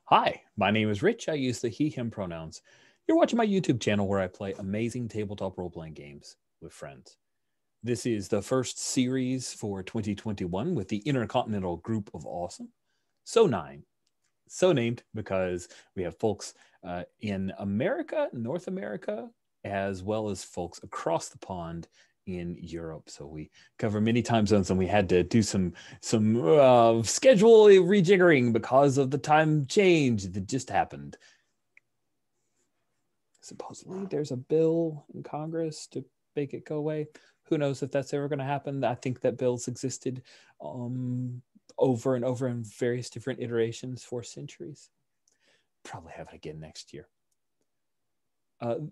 Hi, my name is Rich. I use the he, him pronouns. You're watching my YouTube channel where I play amazing tabletop role-playing games with friends. This is the first series for 2021 with the Intercontinental Group of Awesome. So named because we have folks in America, North America, as well as folks across the pond in Europe. So we cover many time zones, and we had to do some schedule rejiggering because of the time change that just happened. Supposedly there's a bill in Congress to make it go away. Who knows if that's ever going to happen? I think that bills existed over and over in various different iterations for centuries. Probably have it again next year.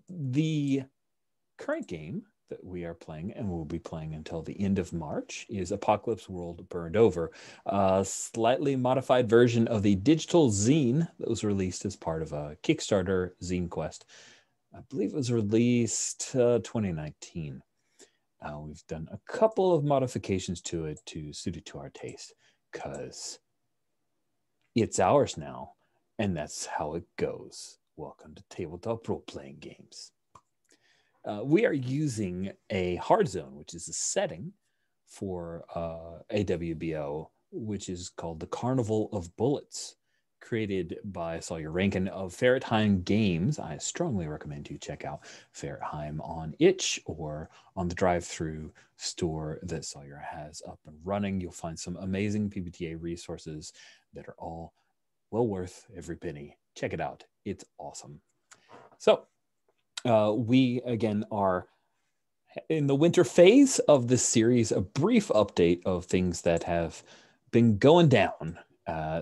The current game that we are playing and will be playing until the end of March is Apocalypse World Burned Over, a slightly modified version of the digital zine that was released as part of a Kickstarter zine quest. I believe it was released 2019. We've done a couple of modifications to it to suit it to our taste because it's ours now, and that's how it goes. Welcome to Tabletop Role-Playing Games. We are using a hard zone, which is a setting for AWBO, which is called the Carnival of Bullets, created by Sawyer of Ferretheim Games. I strongly recommend you check out Ferretheim on itch or on the drive-through store that Sawyer has up and running. You'll find some amazing PBTA resources that are all well worth every penny. Check it out. It's awesome. So we, again, are in the winter phase of this series, a brief update of things that have been going down.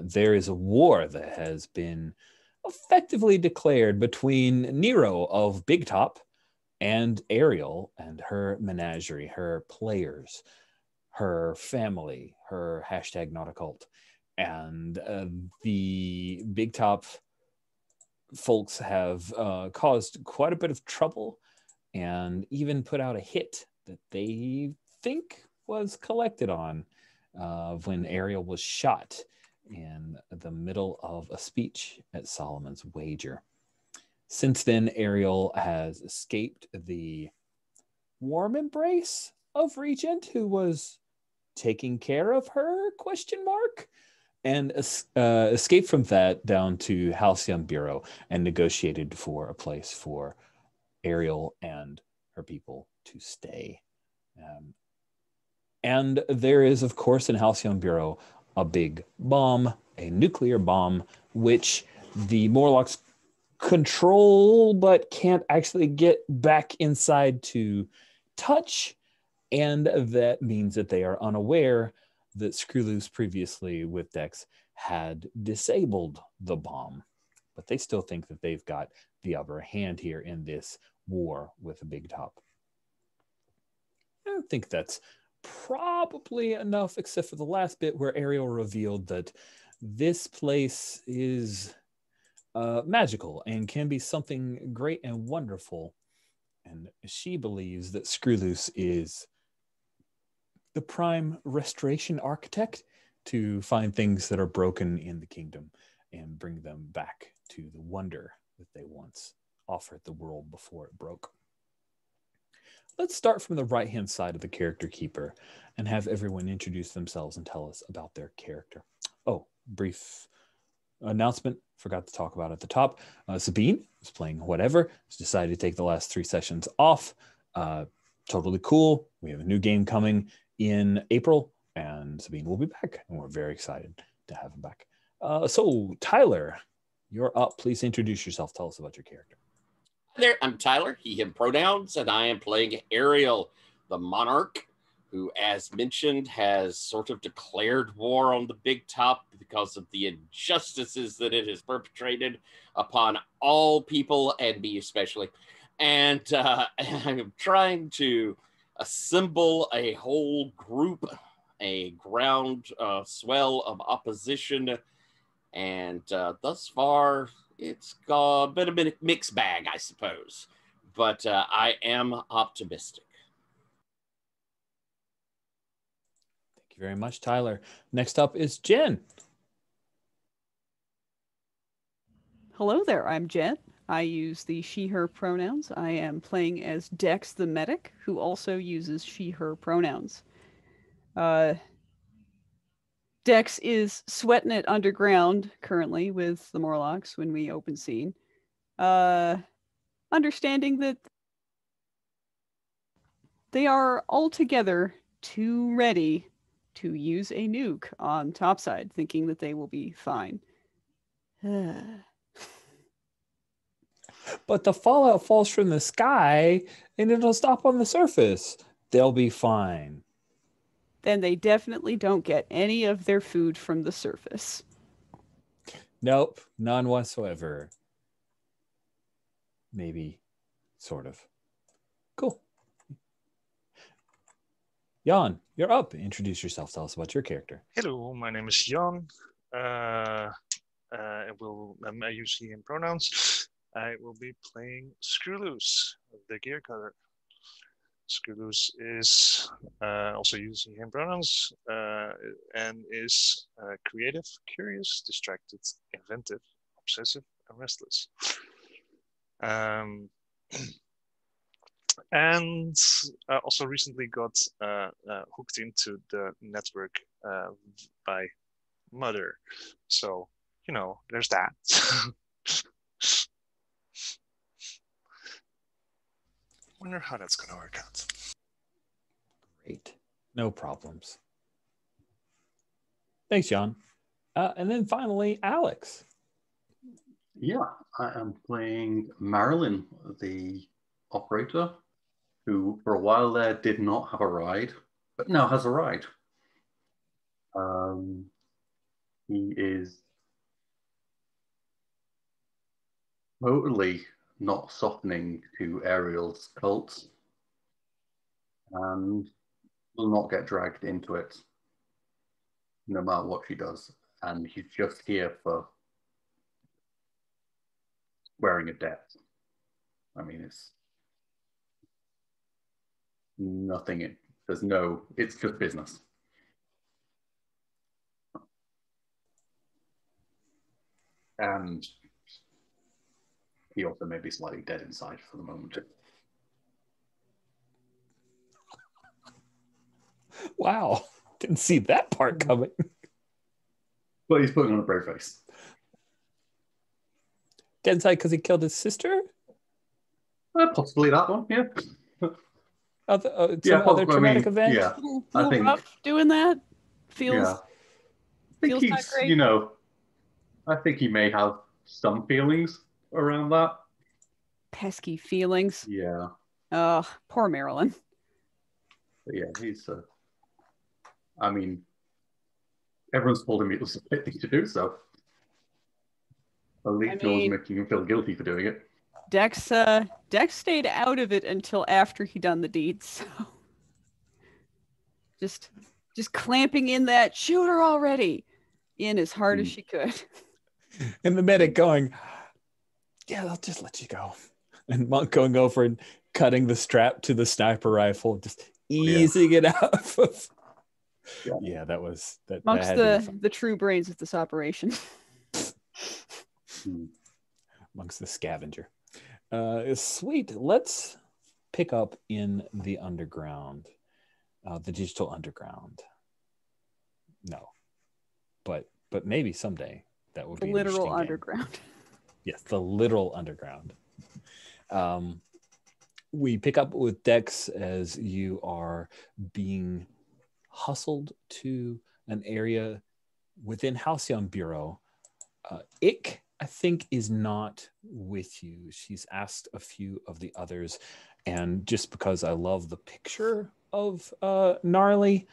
There is a war that has been effectively declared between Nero of Big Top and Ariel and her menagerie, her players, her family, her hashtag not a cult. And the Big Top folks have caused quite a bit of trouble and even put out a hit that they think was collected on when Ariel was shot in the middle of a speech at Solomon's Wager. Since then, Ariel has escaped the warm embrace of Regent, who was taking care of her, ? And escaped from that down to Halcyon Bureau and negotiated for a place for Ariel and her people to stay. And there is, of course, in Halcyon Bureau, a big bomb, a nuclear bomb, which the Morlocks control but can't actually get back inside to touch. And that means that they are unaware that Screwloose previously with Dex had disabled the bomb, but they still think that they've got the upper hand here in this war with a Big Top. I don't think that's probably enough, except for the last bit where Ariel revealed that this place is magical and can be something great and wonderful. And she believes that Screwloose is the prime restoration architect to find things that are broken in the kingdom and bring them back to the wonder that they once offered the world before it broke. Let's start from the right-hand side of the character keeper and have everyone introduce themselves and tell us about their character. Oh, brief announcement, forgot to talk about at the top. Sabine is playing whatever, has decided to take the last 3 sessions off. Totally cool. We have a new game coming in April, and Sabine will be back, and we're very excited to have him back. So, Tyler, you're up. Please introduce yourself. Tell us about your character. Hi there, I'm Tyler, he, him pronouns, and I am playing Ariel, the monarch, who, as mentioned, has sort of declared war on the Big Top because of the injustices that it has perpetrated upon all people, and me especially. And I'm trying to assemble a whole group, a ground swell of opposition, and thus far it's a bit of a mixed bag, I suppose, but I am optimistic. Thank you very much, Tyler. Next up is Jen. Hello there, I'm Jet. I use the she-her pronouns. I am playing as Dex the medic, who also uses she-her pronouns. Uh, Dex is sweating it underground currently with the Morlocks when we open scene. Understanding that they are altogether too ready to use a nuke on topside, thinking that they will be fine. But the fallout falls from the sky and it'll stop on the surface. They'll be fine. Then they definitely don't get any of their food from the surface. Nope, none whatsoever. Maybe, sort of. Cool. Jan, you're up. Introduce yourself. Tell us about your character. Hello, my name is Jan. I use he him pronouns. I will be playing Screwloose, the gear cutter. Screwloose is also using him pronouns and is creative, curious, distracted, inventive, obsessive, and restless. And also recently got hooked into the network by Mother. So, there's that. Wonder how that's going to work out. Great. No problems. Thanks, John. And then finally, Alex. Yeah, I am playing Marilyn, the operator, who for a while there did not have a ride, but now has a ride. He is totally not softening to Ariel's cult and will not get dragged into it no matter what she does. And he's just here for wearing a death. I mean, it's nothing. It's just business. And he also may be slightly dead inside for the moment. Wow. Didn't see that part coming. But he's putting on a brave face. Dead inside because he killed his sister? Possibly that one, yeah. Some other traumatic event? Yeah, I think rough doing that. Feels not great. I think he may have some feelings around that. Pesky feelings. Yeah. Oh, poor Marilyn. But yeah, he's. I mean, everyone's told him it was the right thing to do, so at least no one's making him feel guilty for doing it. Dex stayed out of it until after he done the deed. So just clamping in that shoot her already in as hard as she could. And the medic going, yeah, I'll just let you go. And Monk going over and cutting the strap to the sniper rifle, just easing it out. Yeah, that was that. Monk's the true brains of this operation. Monk's the scavenger. Sweet. Let's pick up in the underground, the digital underground. No, but maybe someday that will be the literal underground. Yes, the literal underground. We pick up with Dex as you are being hustled to an area within Halcyon Bureau. Ick, I think, is not with you. She's asked a few of the others, and just because I love the picture of Gnarly,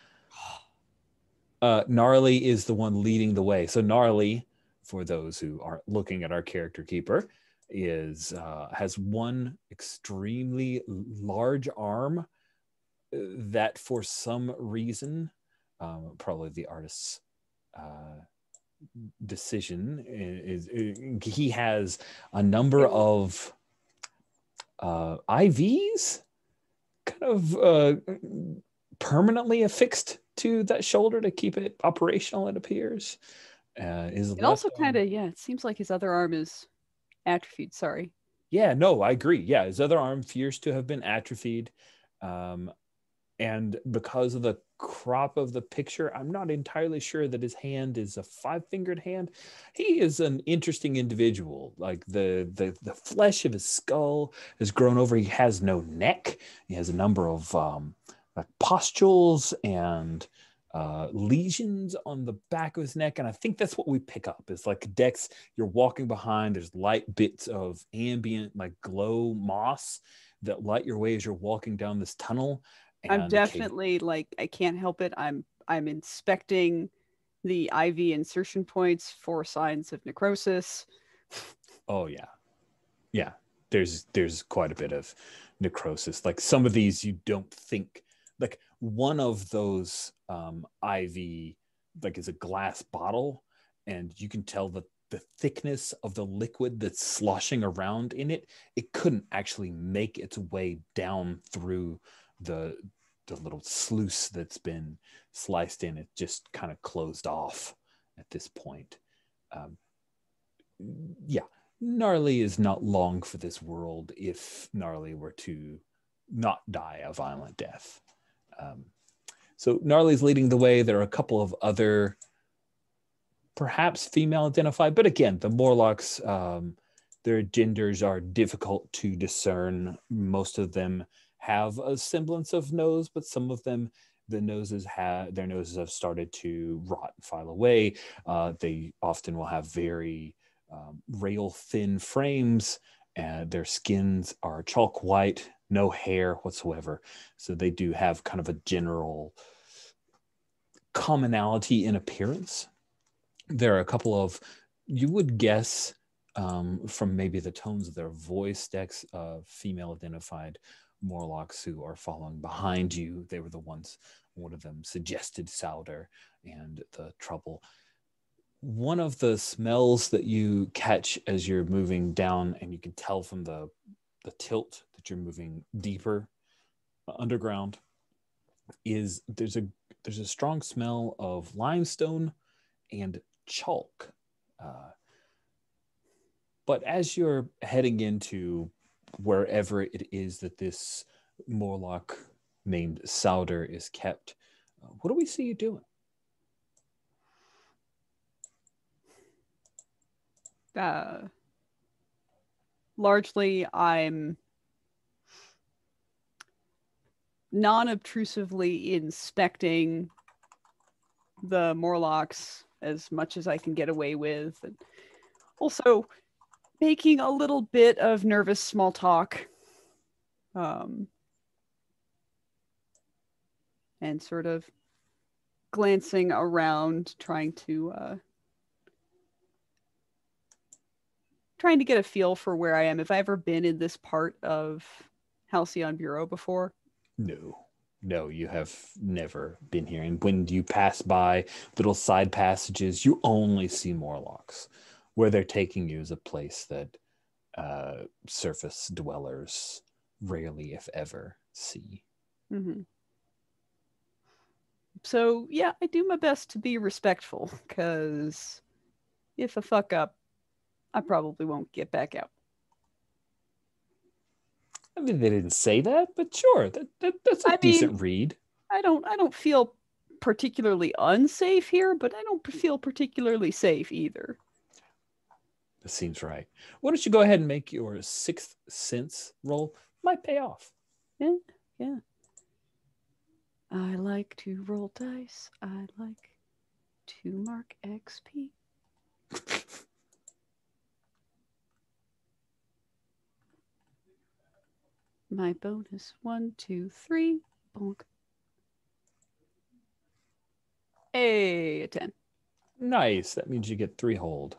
Gnarly is the one leading the way. So Gnarly, for those who aren't looking at our character keeper, has one extremely large arm that for some reason, probably the artist's decision, is he has a number of IVs kind of permanently affixed to that shoulder to keep it operational, it appears. It also kind of, it seems like his other arm is Atrophied, sorry. Yeah, no, I agree. Yeah, his other arm appears to have been atrophied. And because of the crop of the picture, I'm not entirely sure that his hand is a 5-fingered hand. He is an interesting individual. Like the flesh of his skull has grown over. He has no neck. He has a number of like pustules and lesions on the back of his neck. And I think that's what we pick up. It's like Dex, you're walking behind, there's light bits of ambient like glow moss that light your way as you're walking down this tunnel. I'm definitely like, I can't help it. I'm inspecting the IV insertion points for signs of necrosis. Oh yeah. Yeah. There's quite a bit of necrosis. Like some of these you don't think, like one of those IV like is a glass bottle, and you can tell that the thickness of the liquid that's sloshing around in it, it couldn't actually make its way down through the little sluice that's been sliced in. It just kind of closed off at this point. Yeah, Gnarly is not long for this world if Gnarly were to not die a violent death. So Gnarly's leading the way. There are a couple of other perhaps female identified, but again, the Morlocks, their genders are difficult to discern. Most of them have a semblance of nose, but some of them, their noses have started to rot and file away. They often will have very rail thin frames, and their skins are chalk white, no hair whatsoever. So they do have kind of a general commonality in appearance. There are a couple of, you would guess from maybe the tones of their voice, Dex, female identified Morlocks who are following behind you. They were the ones, one of them suggested Souder and the trouble. One of the smells that you catch as you're moving down, and you can tell from the tilt that you're moving deeper underground, is there's a strong smell of limestone and chalk. But as you're heading into wherever it is that this Morlock named Souder is kept, what do we see you doing? Largely, I'm non-obtrusively inspecting the Morlocks as much as I can get away with, and also making a little bit of nervous small talk, and sort of glancing around, trying to get a feel for where I am. Have I ever been in this part of Halcyon Bureau before? No, you have never been here. And when you pass by little side passages, you only see Morlocks. Where they're taking you is a place that surface dwellers rarely, if ever, see. Mm-hmm. So, yeah, I do my best to be respectful, because if I fuck up, I probably won't get back out. I mean, they didn't say that, but sure, that's a decent read. I don't feel particularly unsafe here, but I don't feel particularly safe either. That seems right. Why don't you go ahead and make your sixth sense roll? Might pay off. Yeah. I like to roll dice. I like to mark XP. My bonus 1, 2, 3. Bonk. A 10. Nice. That means you get 3 hold.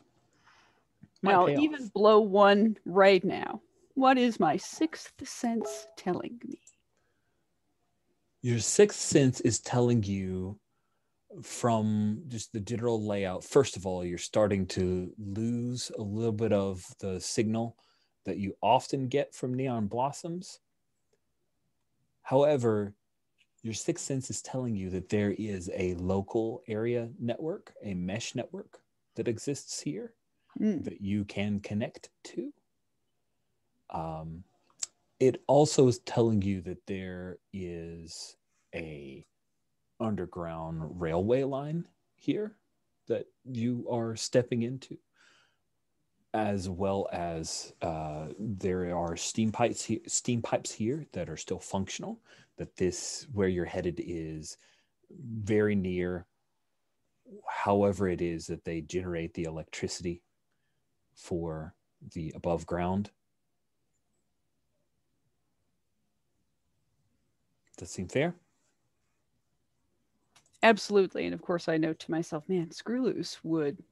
I'll even blow 1 right now. What is my sixth sense telling me? Your sixth sense is telling you from just the general layout. First of all, you're starting to lose a little bit of the signal that you often get from neon blossoms. However, your sixth sense is telling you that there is a local area network, a mesh network that exists here. that you can connect to. It also is telling you that there is a underground railway line here that you are stepping into, as well as there are steam pipes here that are still functional. That this, where you're headed, is very near, however it is that they generate the electricity for the above ground. Does that seem fair? Absolutely. And of course, I note to myself, man, Screwloose would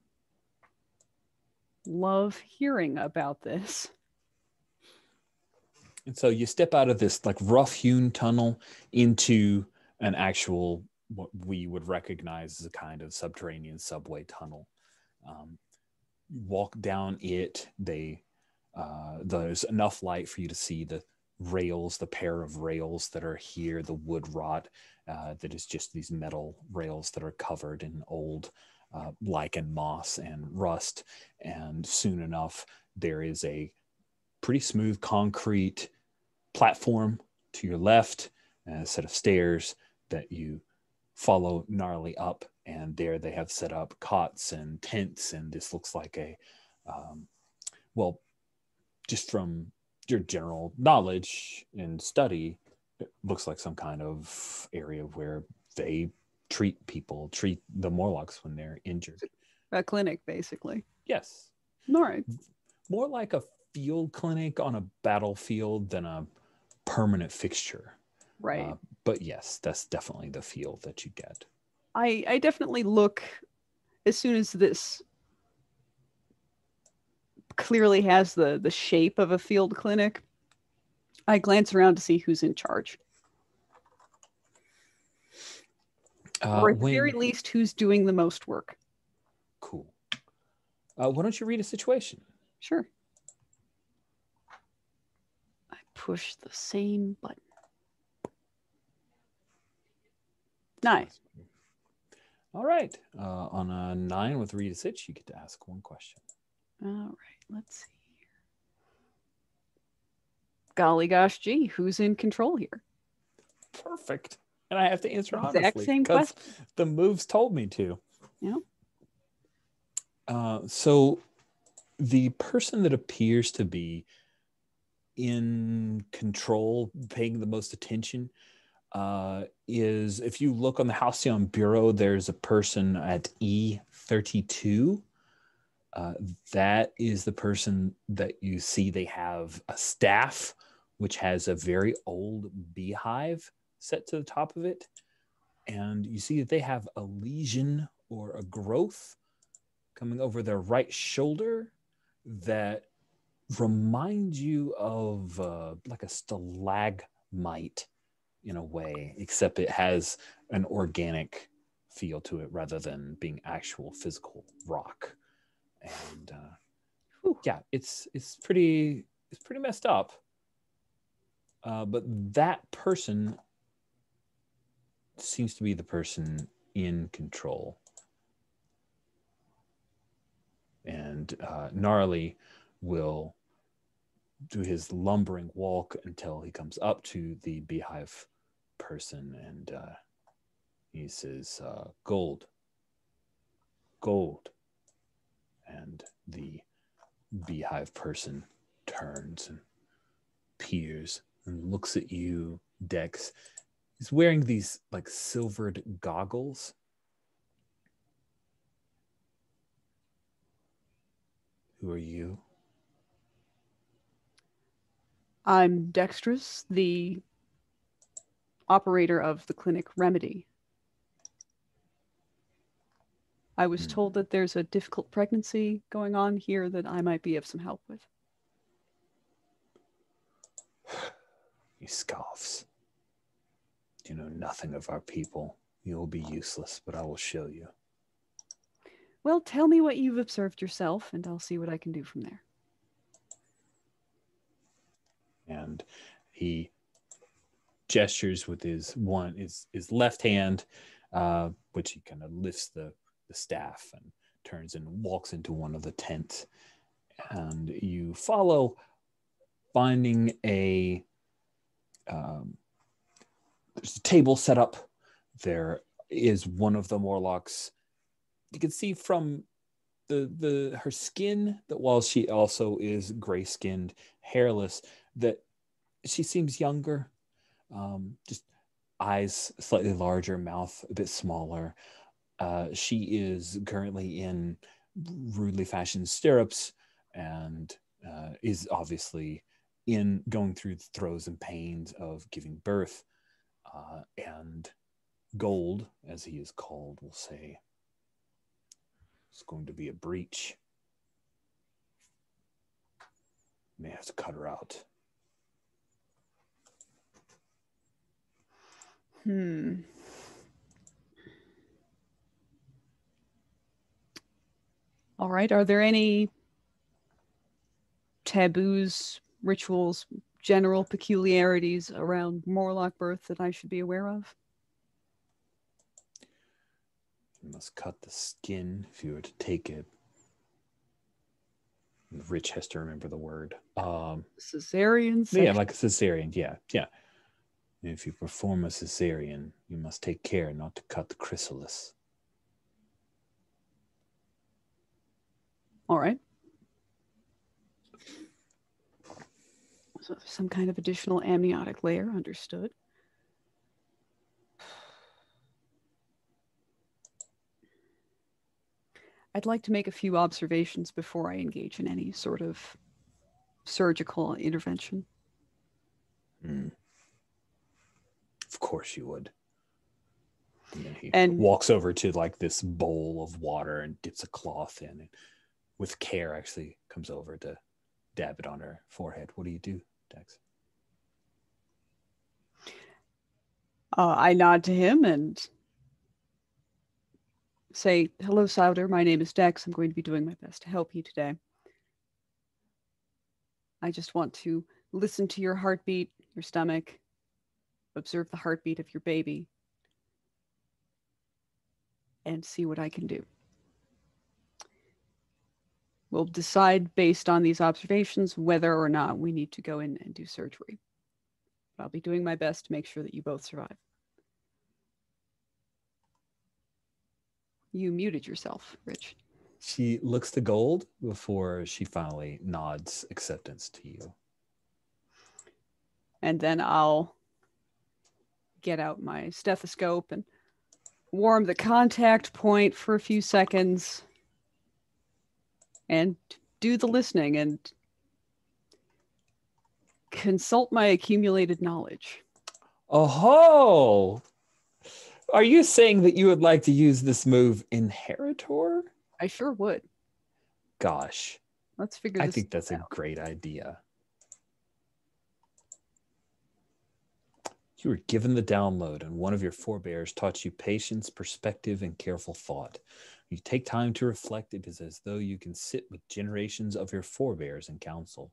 love hearing about this. And so you step out of this like rough-hewn tunnel into an actual, what we would recognize as a kind of subterranean subway tunnel. You walk down it. There's enough light for you to see the rails, the pair of rails that are here, the wood rot that is just these metal rails that are covered in old lichen moss and rust. And soon enough, there is a pretty smooth concrete platform to your left, and a set of stairs that you follow gnarly up. And there they have set up cots and tents. And this looks like a, well, just from your general knowledge and study, it looks like some kind of area where they treat the Morlocks when they're injured. A clinic, basically. Yes. All right. More like a field clinic on a battlefield than a permanent fixture. Right. But yes, that's definitely the feel that you get. I definitely look, as soon as this clearly has the shape of a field clinic, I glance around to see who's in charge. Or at the very least, who's doing the most work. Cool. Why don't you read a situation? Sure. I push the same button. Nice. All right. On a 9 with read a sit, you get to ask one question. All right. Let's see here. Golly gosh gee, who's in control here? Perfect. And I have to answer honestly. Exact same question. The moves told me to. Yeah. So the person that appears to be in control, paying the most attention, is, if you look on the Halcyon Bureau, there's a person at E32. That is the person that you see. They have a staff which has a very old beehive set to the top of it. And you see that they have a lesion or a growth coming over their right shoulder that reminds you of like a stalagmite in a way, except it has an organic feel to it rather than being actual physical rock. And yeah, it's pretty messed up. But that person seems to be the person in control. And Gnarly will do his lumbering walk until he comes up to the beehive person, and he says, gold. And the beehive person turns and peers and looks at you, Dex. He's wearing these like silvered goggles. Who are you? I'm Dextrous, the operator of the clinic Remedy. I was told that there's a difficult pregnancy going on here that I might be of some help with. He scoffs. You know nothing of our people. You will be useless, but I will show you. Well, tell me what you've observed yourself, and I'll see what I can do from there. And he gestures with his left hand, which he kind of lifts the staff and turns and walks into one of the tents, and you follow, finding a there's a table set up. There is one of the Morlocks. You can see from her skin that while she also is gray-skinned, hairless, that she seems younger. Just eyes slightly larger, mouth a bit smaller. She is currently in rudely fashioned stirrups and is obviously going through the throes and pains of giving birth. And Gold, as he is called, will say, "It's going to be a breach. May have to cut her out." All right. Are there any taboos, rituals, general peculiarities around Morlock birth that I should be aware of? You must cut the skin if you were to take it. Rich has to remember the word. Cesarean section. Yeah, like a cesarean. Yeah. And if you perform a cesarean, you must take care not to cut the chrysalis. All right. So some kind of additional amniotic layer, understood. I'd like to make a few observations before I engage in any sort of surgical intervention. Of course you would. And then he walks over to like this bowl of water and dips a cloth in, and with care actually comes over to dab it on her forehead. What do you do, Dex? I nod to him and say, "Hello, Sawyer. My name is Dex. I'm going to be doing my best to help you today. I just want to listen to your heartbeat, your stomach, observe the heartbeat of your baby, and see what I can do. We'll decide based on these observations whether or not we need to go in and do surgery. But I'll be doing my best to make sure that you both survive." You muted yourself, Rich. She looks to Gold before she finally nods acceptance to you. And then I'll get out my stethoscope and warm the contact point for a few seconds and do the listening and consult my accumulated knowledge. Oh, are you saying that you would like to use this move Inheritor? I sure would. Gosh. Let's figure this out. I think that's a great idea. You were given the download, and one of your forebears taught you patience, perspective, and careful thought. You take time to reflect. It is as though you can sit with generations of your forebears in council.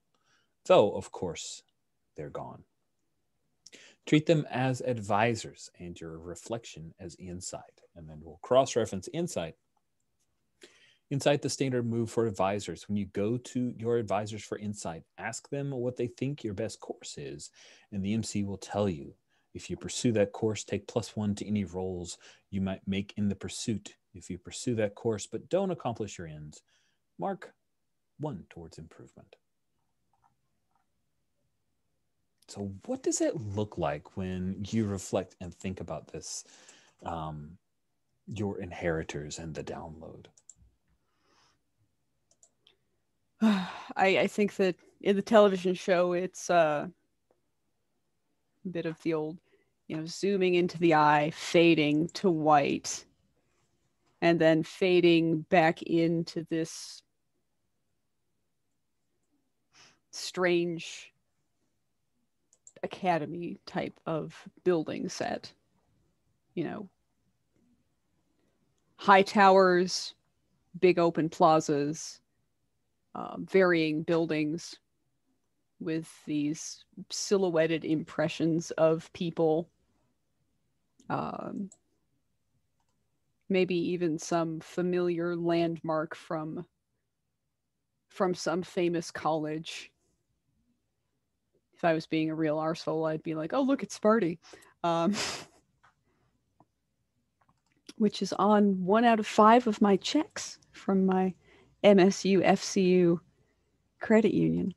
Though, of course, they're gone. Treat them as advisors and your reflection as insight. And then we'll cross-reference insight. Insight, the standard move for advisors. When you go to your advisors for insight, ask them what they think your best course is, and the MC will tell you. If you pursue that course, take +1 to any rolls you might make in the pursuit. If you pursue that course but don't accomplish your ends, mark 1 towards improvement. So what does it look like when you reflect and think about this, your inheritors and the download? I think that in the television show, it's a bit of the old, zooming into the eye, fading to white, and then fading back into this strange academy type of building set. High towers, big open plazas, varying buildings with these silhouetted impressions of people maybe even some familiar landmark from some famous college. If I was being a real arsehole, I'd be like, oh, look, it's Sparty. Which is on 1 out of 5 of my checks from my MSU FCU credit union.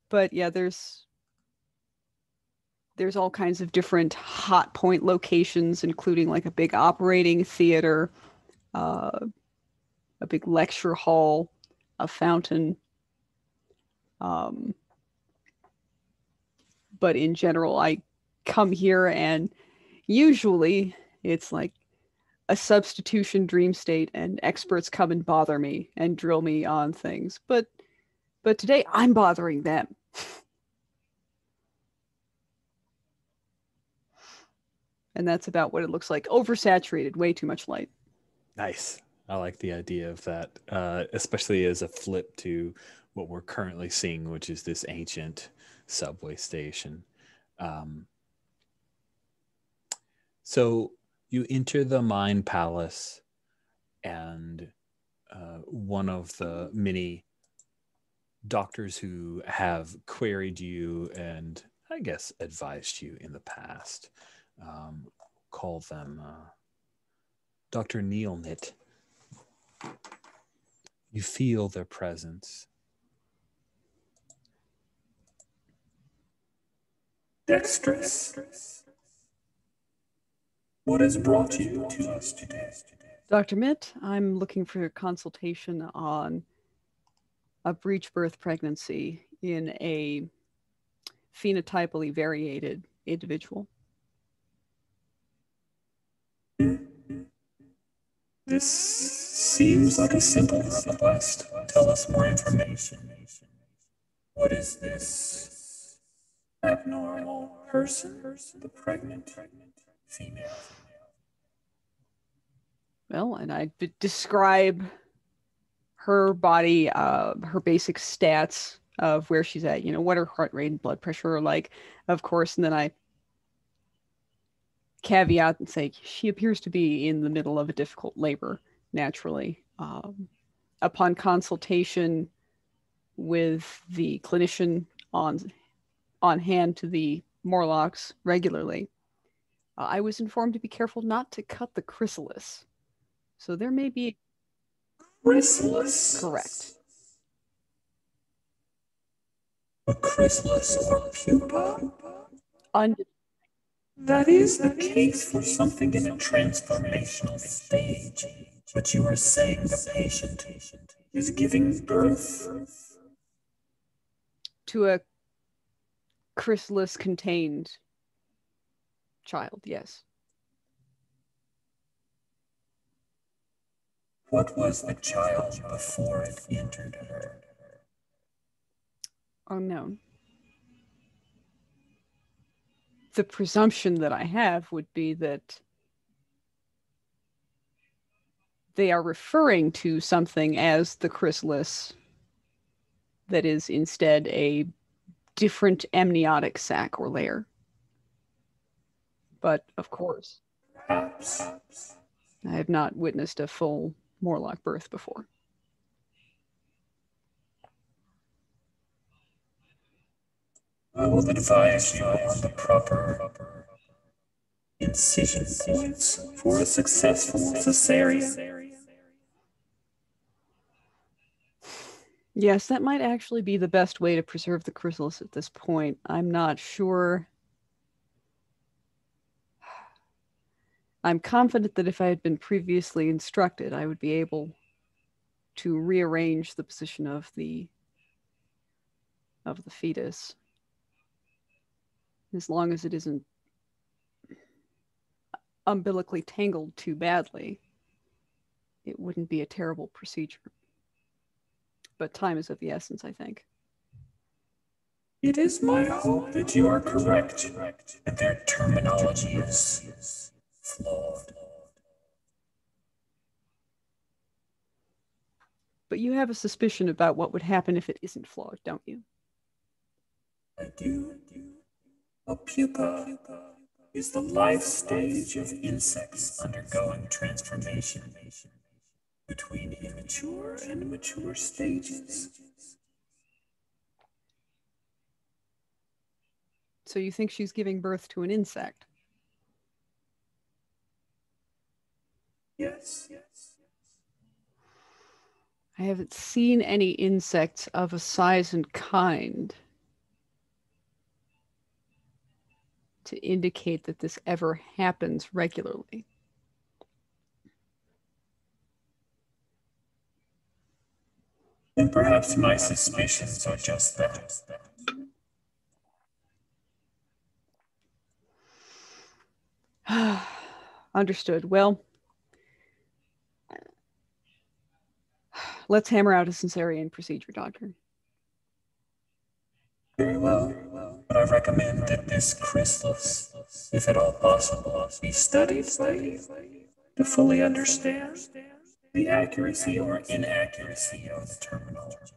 But yeah, there's all kinds of different hot point locations, including like a big operating theater, a big lecture hall, a fountain. But in general, I come here and usually it's like a substitution dream state and experts come and bother me and drill me on things. But today I'm bothering them. And that's about what it looks like. Oversaturated, way too much light. Nice. I like the idea of that, especially as a flip to what we're currently seeing, which is this ancient subway station. So you enter the Mine Palace, and one of the many doctors who have queried you and I guess advised you in the past, call them Dr. Neilnit. You feel their presence. Dexterous. What has brought you to us today? Dr. Mitt, I'm looking for a consultation on a breech birth pregnancy in a phenotypically variated individual. This seems like a simple request. Tell us more information. What is this abnormal person? The pregnant female? Well, and I describe her body, her basic stats of where she's at, what her heart rate and blood pressure are like, of course, and then I caveat and say she appears to be in the middle of a difficult labor, naturally. Upon consultation with the clinician on hand to the Morlocks regularly, I was informed to be careful not to cut the chrysalis. So there may be... Chrysalis? Correct. A chrysalis or pupa? That is the case for something in a transformational stage. But you are saying the patient is giving birth to a chrysalis-contained child, yes. What was the child before it entered her? Unknown. The presumption that I have would be that they are referring to something as the chrysalis that is instead a different amniotic sac or layer. But, of course, Perhaps. I have not witnessed a full Morlock birth before. I will advise you on the proper incision points for a successful cesarean. Yes, that might actually be the best way to preserve the chrysalis at this point. I'm not sure. I'm confident that if I had been previously instructed, I would be able to rearrange the position of the fetus, as long as it isn't umbilically tangled too badly. It wouldn't be a terrible procedure. But time is of the essence, I think. It is my hope that you are correct, and their terminology is flawed. But you have a suspicion about what would happen if it isn't flawed, don't you? I do. A pupa is the life stage of insects undergoing transformation between immature and mature stages. So you think she's giving birth to an insect? Yes. I haven't seen any insects of a size and kind to indicate that this ever happens regularly. And perhaps my suspicions are just that. Understood. Well, let's hammer out a Caesarean procedure, Doctor. Very well. But I recommend that this chrysalis, if at all possible, be studied by you to fully understand the accuracy or inaccuracy of the terminology.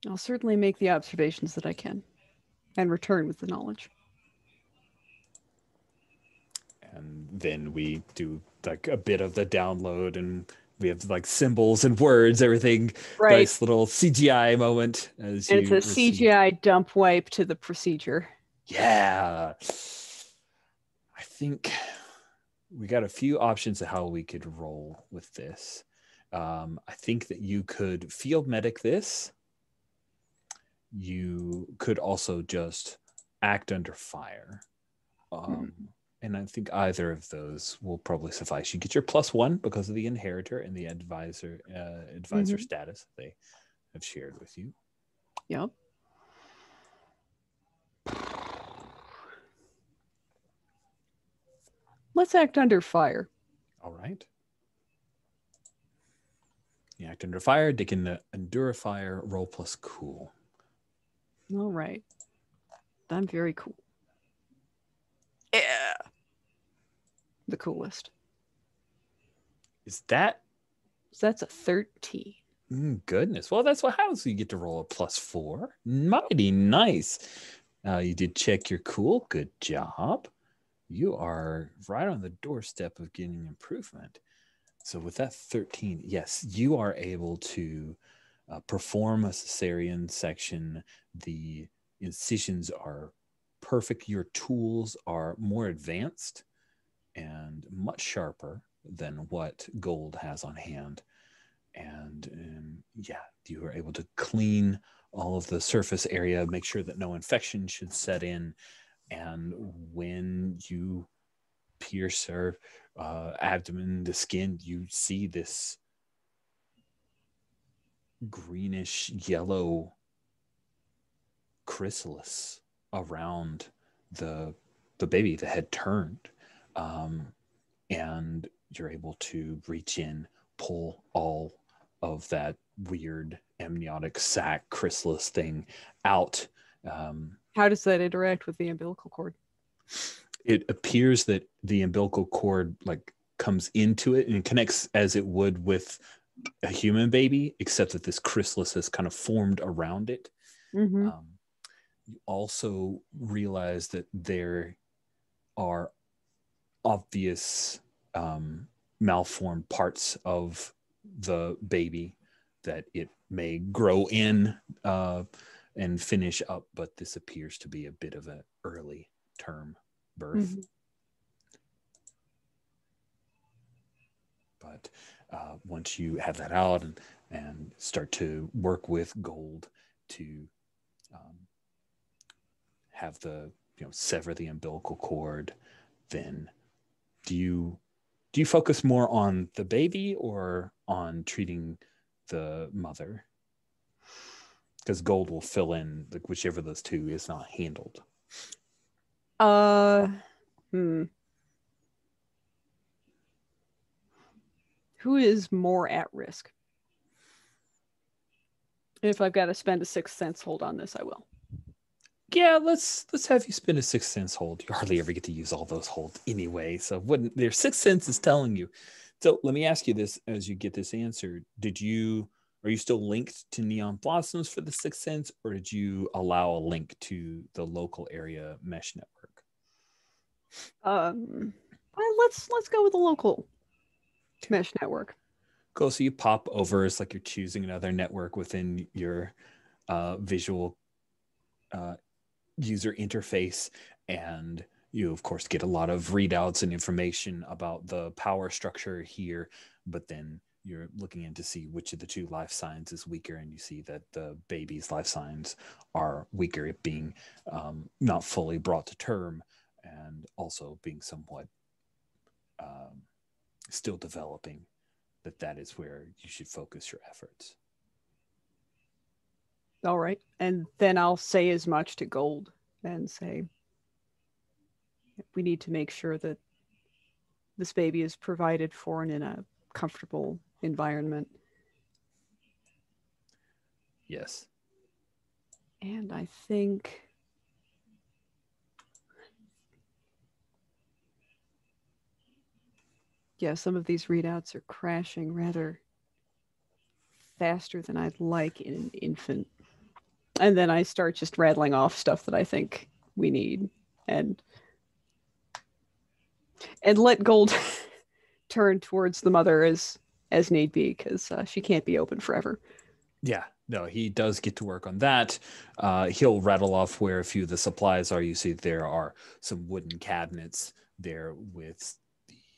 I'll certainly make the observations that I can and return with the knowledge. And then we do like a bit of the download, and we have like symbols and words, everything. Right. Nice little CGI moment. As and it's a receive. CGI dump wipe to the procedure. Yeah. I think we got a few options of how we could roll with this. I think that you could field medic this. You could also just act under fire. And I think either of those will probably suffice. You get your +1 because of the inheritor and the advisor status they have shared with you. Yep. Let's act under fire. All right. You act under fire. They can endure fire. Roll plus cool. All right. I'm very cool. Yeah. The coolest. That's a 13. Goodness. Well, that's what happens. You get to roll a +4. Mighty nice. You did check your cool. Good job. You are right on the doorstep of getting improvement. So with that 13, yes, you are able to perform a cesarean section. The incisions are perfect. Your tools are more advanced and much sharper than what Gold has on hand. And yeah, you are able to clean all of the surface area, make sure that no infection should set in. And when you pierce her abdomen, the skin, you see this greenish yellow chrysalis around the baby that had turned. And you're able to reach in, pull all of that weird amniotic sac chrysalis thing out. How does that interact with the umbilical cord? It appears that the umbilical cord like comes into it and connects as it would with a human baby, except that this chrysalis has kind of formed around it. Mm-hmm. You also realize that there are obvious malformed parts of the baby that it may grow in and finish up, but this appears to be a bit of an early term birth. Mm-hmm. But once you have that out and start to work with Gold to have the sever the umbilical cord, then do you focus more on the baby or on treating the mother? Because Gold will fill in like whichever of those two is not handled. Who is more at risk? If I've got to spend a 6th sense hold on this, I will. Yeah, let's have you spend a 6th sense hold. You hardly ever get to use all those holds anyway. So what their 6th sense is telling you. So let me ask you this as you get this answer. Did you Are you still linked to Neon Blossoms for the Sixth Sense, or did you allow a link to the local area mesh network? Well, let's go with the local mesh network. Cool. So you pop over. It's like you're choosing another network within your visual user interface, and you of course get a lot of readouts and information about the power structure here, but then you're looking in to see which of the two life signs is weaker, and you see that the baby's life signs are weaker, it being not fully brought to term and also being somewhat still developing, that is where you should focus your efforts. All right. And then I'll say as much to Gold and say, we need to make sure that this baby is provided for and in a comfortable environment. Yes. And I think some of these readouts are crashing rather faster than I'd like in an infant. And then I start just rattling off stuff that I think we need, and let Gold turn towards the mother as need be, because she can't be open forever. Yeah, no, he does get to work on that. He'll rattle off where a few of the supplies are. You see there are some wooden cabinets there with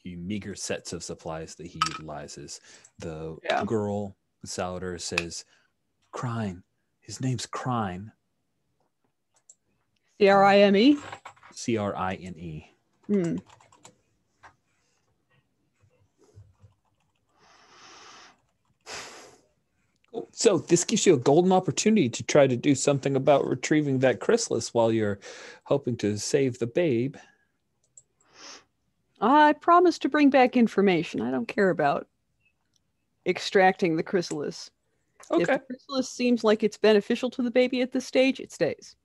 the meager sets of supplies that he utilizes. The girl, Salvador, says, Crine. His name's Crine. Crime? Crine. So this gives you a golden opportunity to try to do something about retrieving that chrysalis while you're hoping to save the babe. I promise to bring back information. I don't care about extracting the chrysalis. Okay. If the chrysalis seems like it's beneficial to the baby at this stage, it stays.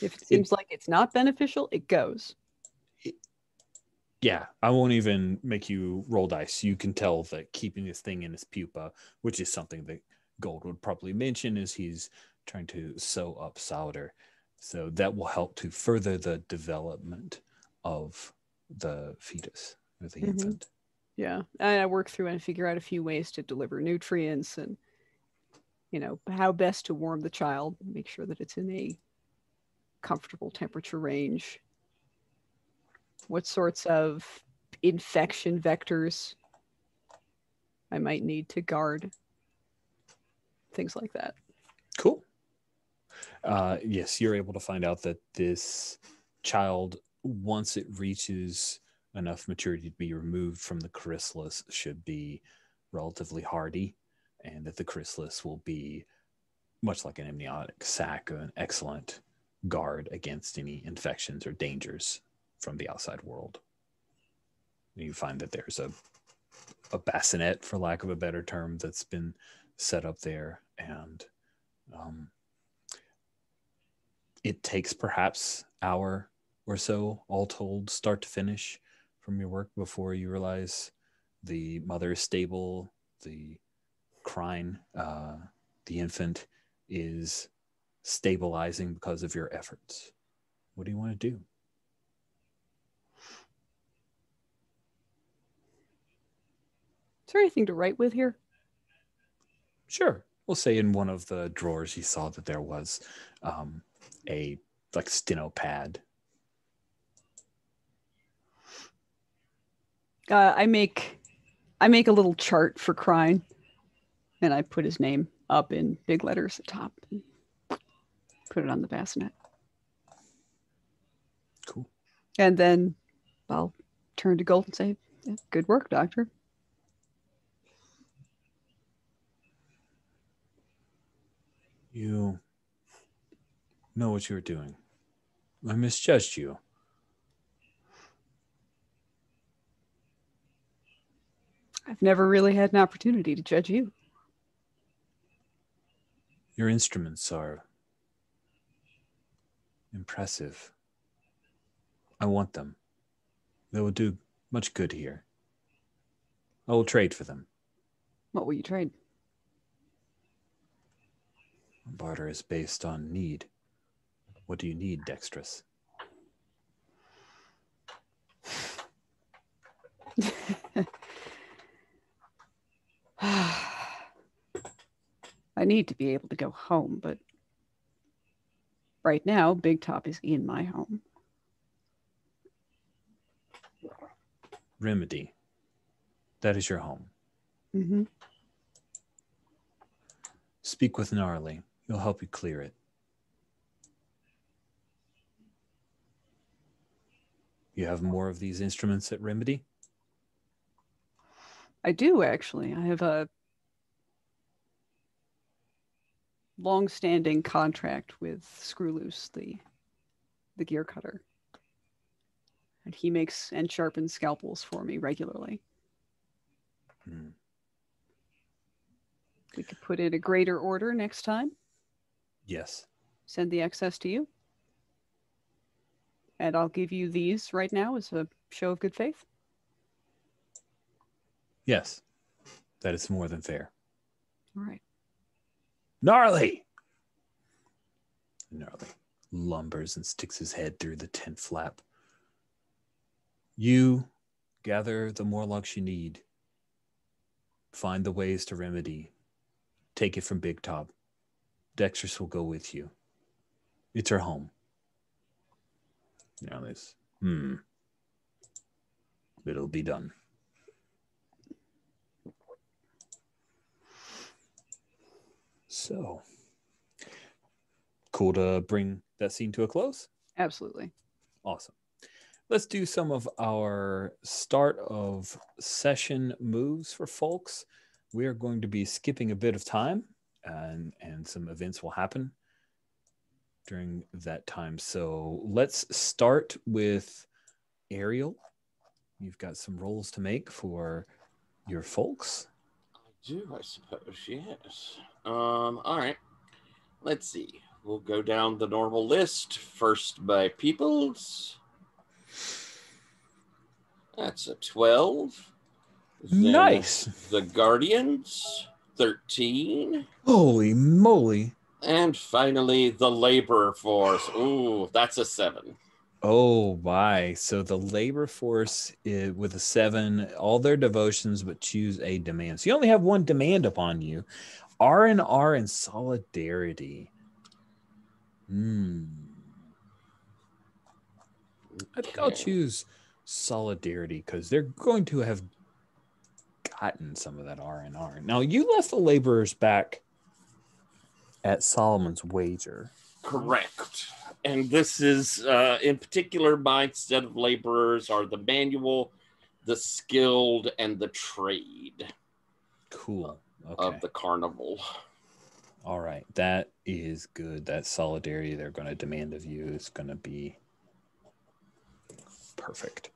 If it seems like it's not beneficial, it goes. Yeah, I won't even make you roll dice. You can tell that keeping this thing in his pupa, which is something that Gold would probably mention as he's trying to sew up Sauder. So that will help to further the development of the fetus or the infant. Yeah, and I work through and figure out a few ways to deliver nutrients and, how best to warm the child, make sure that it's in a comfortable temperature range. What sorts of infection vectors I might need to guard. Things like that. Cool. Yes, you're able to find out that this child, once it reaches enough maturity to be removed from the chrysalis, should be relatively hardy, and that the chrysalis will be much like an amniotic sac, an excellent guard against any infections or dangers from the outside world. You find that there's a bassinet, for lack of a better term, that's been set up there, and it takes perhaps hour or so, all told, start to finish, from your work before you realize the mother is stable, the Crine, the infant, is stabilizing because of your efforts. What do you want to do? Is there anything to write with here? Sure. We'll say in one of the drawers you saw that there was a steno pad. I make a little chart for Crine, and I put his name up in big letters at the top and put it on the bassinet. Cool. And then I'll turn to Gold and say, good work, Doctor. You know what you're doing. I misjudged you. I've never really had an opportunity to judge you. Your instruments are impressive. I want them. They will do much good here. I will trade for them. What will you trade? Barter is based on need. What do you need, Dexterous? I need to be able to go home, but right now, Big Top is in my home. Remedy. That is your home. Mm-hmm. Speak with Gnarly. He'll help you clear it. You have more of these instruments at Remedy? I do, actually. I have a long-standing contract with Screwloose, the gear cutter. And he makes and sharpens scalpels for me regularly. Hmm. We could put in a greater order next time. Yes. Send the excess to you. And I'll give you these right now as a show of good faith. Yes. That is more than fair. All right. Gnarly! Gnarly lumbers and sticks his head through the tent flap. You gather the Morlocks you need. Find the ways to Remedy. Take it from Big Top. Dexterous will go with you. It's her home. Now this. It'll be done. So, cool to bring that scene to a close? Absolutely. Awesome. Let's do some of our start of session moves for folks. We are going to be skipping a bit of time, and some events will happen during that time. So let's start with Ariel. You've got some rolls to make for your folks. I do, I suppose, yes. All right. Let's see. We'll go down the normal list. First by Peoples. That's a 12. Then Nice. The Guardians, 13. Holy moly. And finally, the Labor Force. Ooh, that's a 7. Oh, my. So the labor force is, with a 7, all their devotions, but choose a demand. So you only have one demand upon you. R&R and solidarity. I think I'll choose solidarity because they're going to have gotten some of that R&R. Now, you left the laborers back at Solomon's wager. Correct. And this is, in particular, my set of laborers are the manual, the skilled, and the trade. Cool. Okay. Of the carnival. All right. That is good. That solidarity they're going to demand of you is going to be perfect.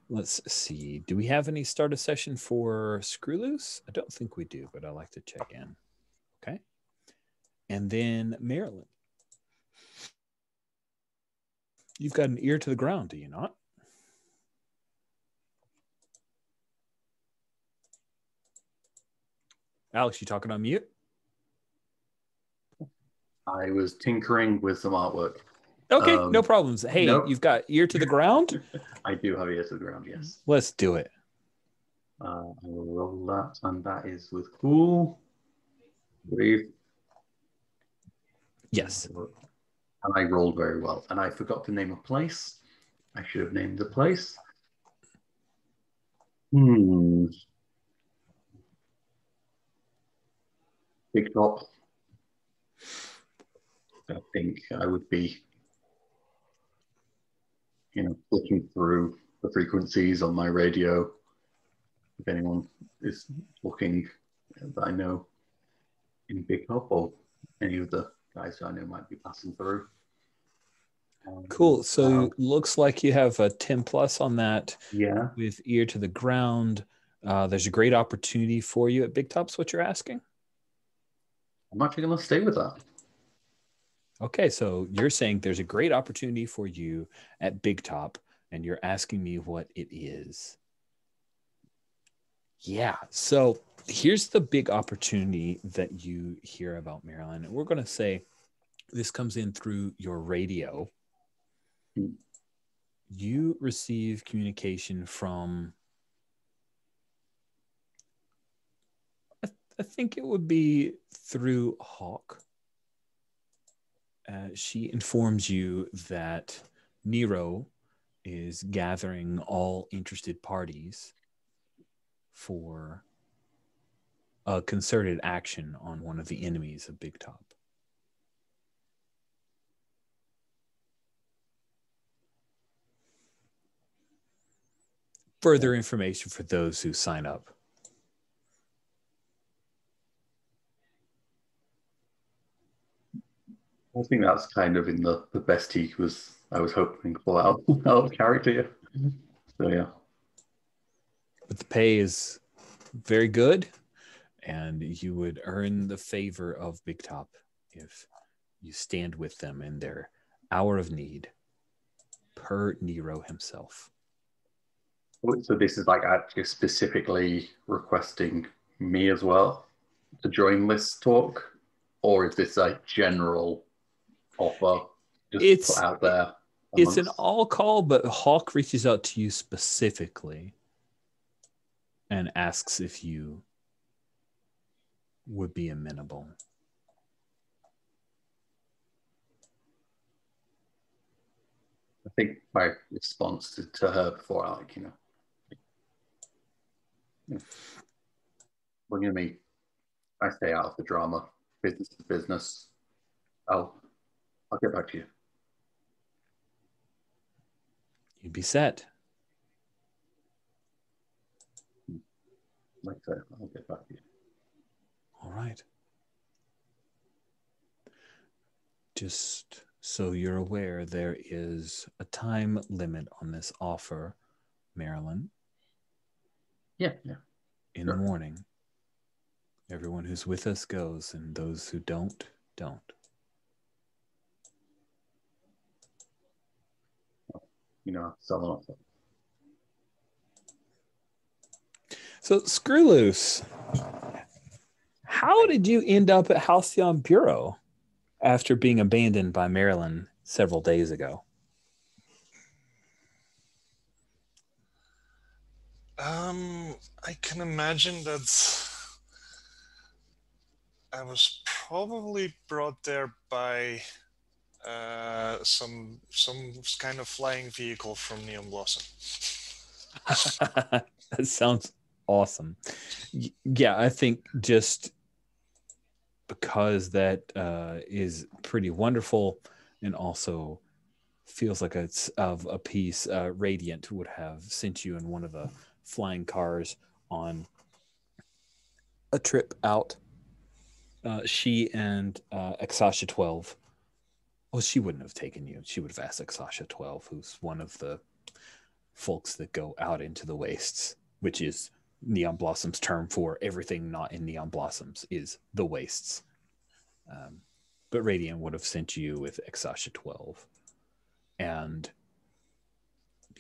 Let's see. Do we have any start a session for Screwloose? I don't think we do, but I like to check in. Okay. And then Marilyn. You've got an ear to the ground, do you not? Alex, you talking on mute? I was tinkering with some artwork. Okay, no problems. Hey, nope. You've got ear to the ground? I do have ear to the ground, yes. Let's do it. I will roll that, and that is with cool. Breathe. Yes. And I rolled very well. And I forgot to name a place. I should have named the place. Big Top. I think I would be, looking through the frequencies on my radio. If anyone is looking that I know in Big Top, or any of the guys who I know might be passing through. Cool. So looks like you have a 10 plus on that. Yeah. With ear to the ground. There's a great opportunity for you at Big Top's what you're asking? I'm actually going to stay with that. Okay, so you're saying there's a great opportunity for you at Big Top, and you're asking me what it is. Yeah, so here's the big opportunity that you hear about, Marilyn. We're going to say this comes in through your radio. You receive communication from, I think it would be through Hawk. She informs you that Nero is gathering all interested parties for a concerted action on one of the enemies of Big Top. Further information for those who sign up. I think that's kind of in the best I was hoping to pull out of character. Yeah. So yeah. But the pay is very good, and you would earn the favor of Big Top if you stand with them in their hour of need, per Nero himself. So this is like actually specifically requesting me as well to join this talk, or is this a general offer just put out there? It's an all call, but Hawk reaches out to you specifically and asks if you would be amenable. I think my response to her before, like, believe me, I stay out of the drama. Business is business. I'll get back to you. You'd be set. Like I said, I'll get back to you. All right. Just so you're aware, there is a time limit on this offer, Marilyn. Yeah. In the morning. Everyone who's with us goes, and those who don't. Selling off. So, Screw Loose, how did you end up at Halcyon Bureau after being abandoned by Marilyn several days ago? I can imagine that I was probably brought there by some kind of flying vehicle from Neon Blossom. That sounds awesome. Yeah, I think just because that is pretty wonderful, and also feels like it's of a piece. Radiant would have sent you in one of the flying cars on a trip out. She and Exasha 12. Well, she wouldn't have taken you. She would have asked Exasha 12, who's one of the folks that go out into the wastes, which is Neon Blossom's term for everything not in Neon Blossoms is the wastes. But Radiant would have sent you with Exasha 12. And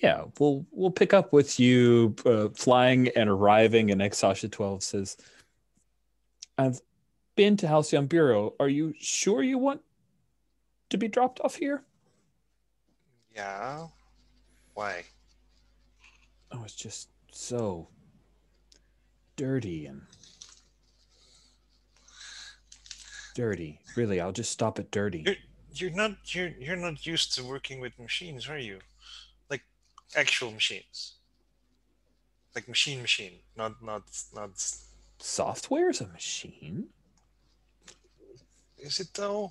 yeah, we'll pick up with you flying and arriving, and Exasha 12 says, I've been to Halcyon Bureau. Are you sure you want to be dropped off here? Yeah. Why? Oh, it's just so dirty. Really, I'll just stop at dirty. You're not used to working with machines, are you? Like actual machines. Like machine, not. Software is a machine. Is it though?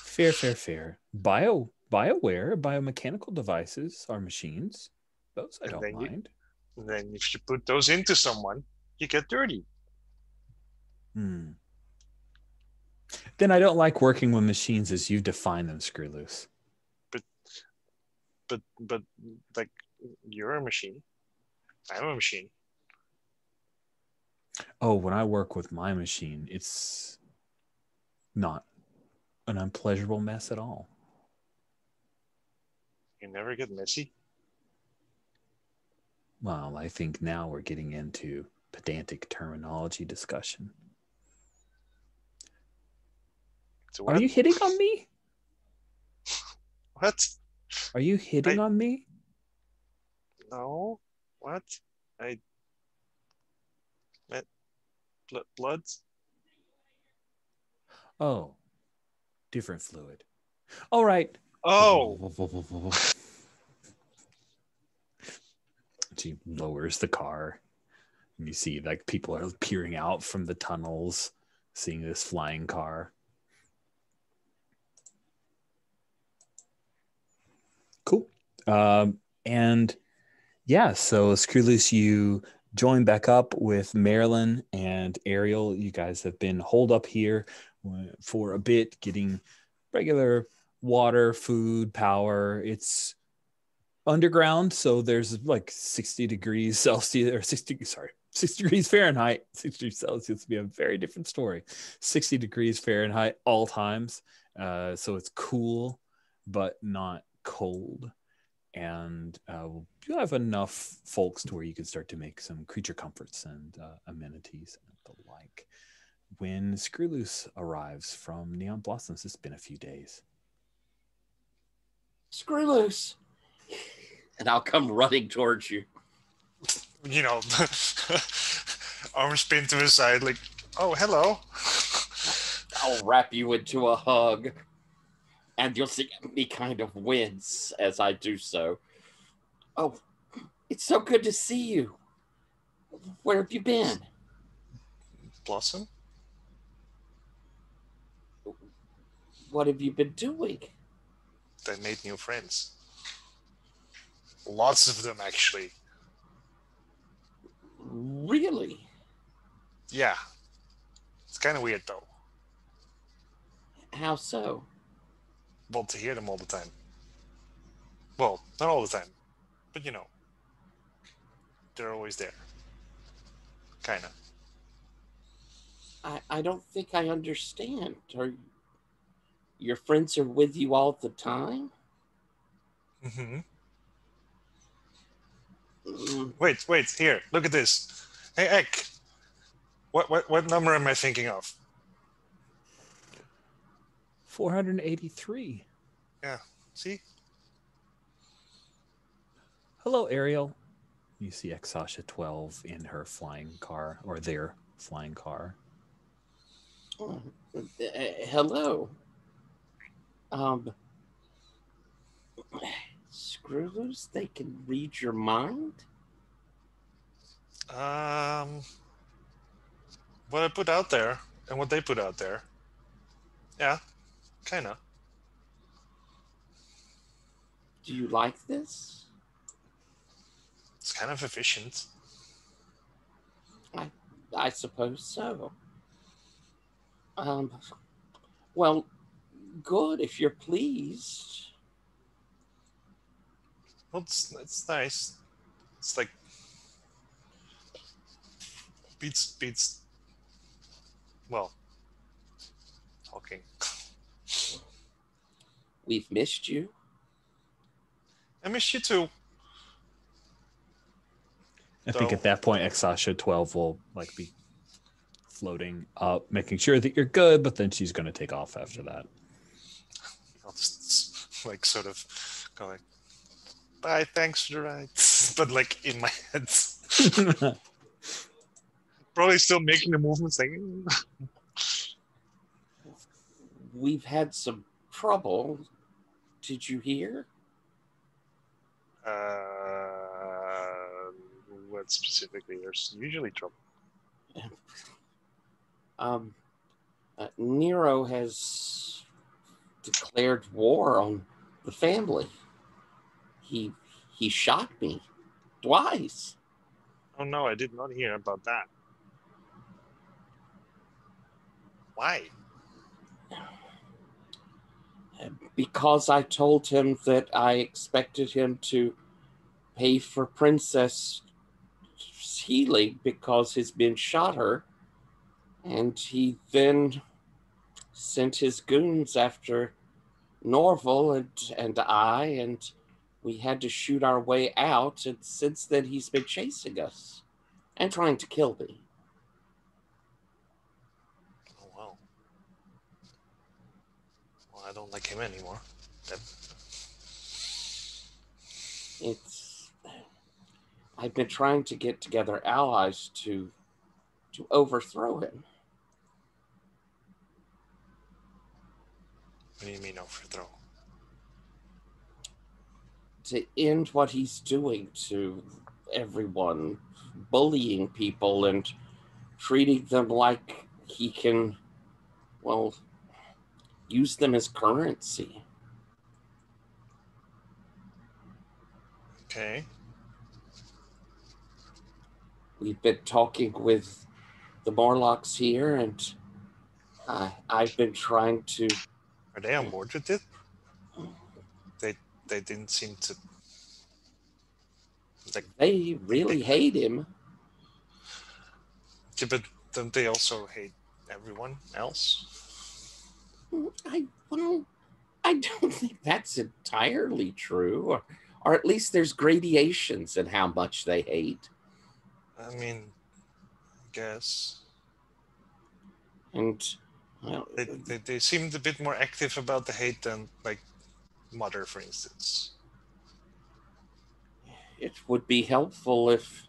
Fair. BioWare, biomechanical devices are machines. Those I don't mind. Then if you put those into someone, you get dirty. Then I don't like working with machines as you define them, Screw Loose. But like you're a machine. I'm a machine. Oh, when I work with my machine, it's not an unpleasurable mess at all. You never get messy? Well, I think now we're getting into pedantic terminology discussion. So Are you hitting on me? What? Are you hitting on me? No. What? I met blood. Oh, different fluid. All right. Oh. She lowers the car, and you see like people are peering out from the tunnels, seeing this flying car. Cool. And yeah, so Screwloose, you join back up with Marilyn and Ariel. You guys have been holed up here for a bit, getting regular water, food, power. It's underground, so there's like 60 degrees Celsius or 60 degrees Fahrenheit. 60 degrees Celsius would be a very different story. 60 degrees Fahrenheit all times. So it's cool, but not cold. And you have enough folks to where you can start to make some creature comforts and amenities and the like. When Screwloose arrives from Neon Blossoms, it's been a few days. Screwloose. And I'll come running towards you. You know, arms pinned to his side, like, oh, hello. I'll wrap you into a hug. And you'll see me kind of wince as I do so. Oh, it's so good to see you. Where have you been? Blossom? What have you been doing? I made new friends. Lots of them, actually. Really? Yeah. It's kind of weird, though. How so? Well, to hear them all the time. Well, not all the time, but you know. They're always there. Kind of. I don't think I understand. Your friends are with you all the time? Mm-hmm. Mm. Wait, here, look at this. Hey, Ek, what number am I thinking of? 483. Yeah, see? Hello, Ariel. You see Exasha 12 in her flying car, or their flying car. Oh, hello. Screwloose, they can read your mind? What I put out there and what they put out there. Yeah, kind of. Do you like this? It's kind of efficient. I suppose so. Well, good if you're pleased. Well, it's nice. It's like beats. Well, talking. We've missed you. I miss you too. I think at that point, Exasha 12 will like be floating up, making sure that you're good, but then she's going to take off after that. I'll just like sort of go like, bye, thanks for the ride. But like in my head. Probably still making the movements like. We've had some trouble. Did you hear? What specifically? There's usually trouble. Nero has declared war on the family. He shot me twice. Oh no, I did not hear about that. Why? Because I told him that I expected him to pay for Princess healing because his men shot her. And he then sent his goons after Norval and I, and We had to shoot our way out, and since then he's been chasing us and trying to kill me. Oh, wow. Well, I don't like him anymore. I've been trying to get together allies to overthrow him. What do you mean overthrow? To end what he's doing to everyone, bullying people and treating them like he can, well, use them as currency. Okay. We've been talking with the Morlocks here, and I've been trying to... Are they on board with it? They didn't seem to... Like, they really hate him. Yeah, but don't they also hate everyone else? I don't think that's entirely true. Or at least there's gradations in how much they hate. I mean, I guess. And well, they seemed a bit more active about the hate than, like, Mother, for instance. It would be helpful if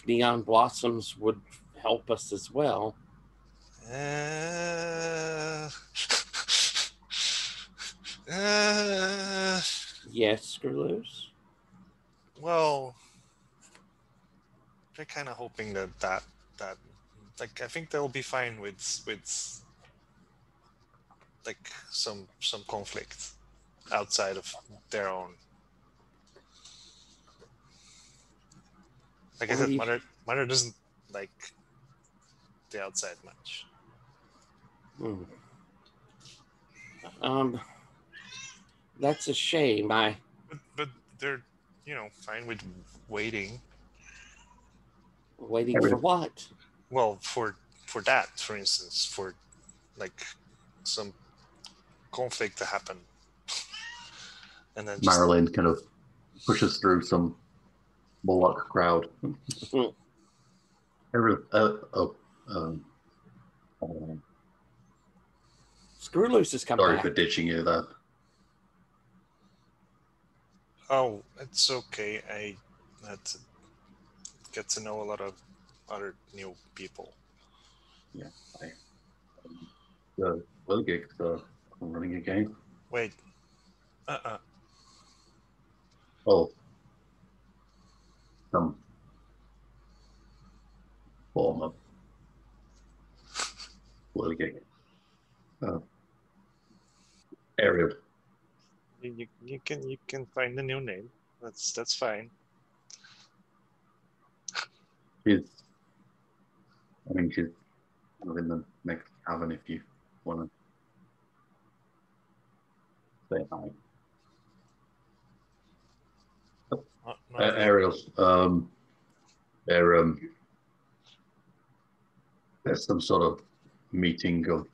Neon Blossoms would help us as well. Yes, Screwloose? Well, they're kind of hoping that like, I think they'll be fine with like some conflict outside of their own. Like I said, Mother doesn't like the outside much. That's a shame. But they're, fine with waiting. Waiting for what? Well, for that, for instance, for like some conflict to happen, and then Marilyn kind of pushes through some Moloch crowd. Screwloose has come Sorry back. for ditching you there. Oh, it's okay. I had to get to know a lot of other new people. Yeah, the Will gig for running a game. Wait. Oh. Some form of Will gig. Ariel. You can find a new name. That's fine. She's kind of in the next cabin if you want to say hi. Ariel's there's some sort of meeting of,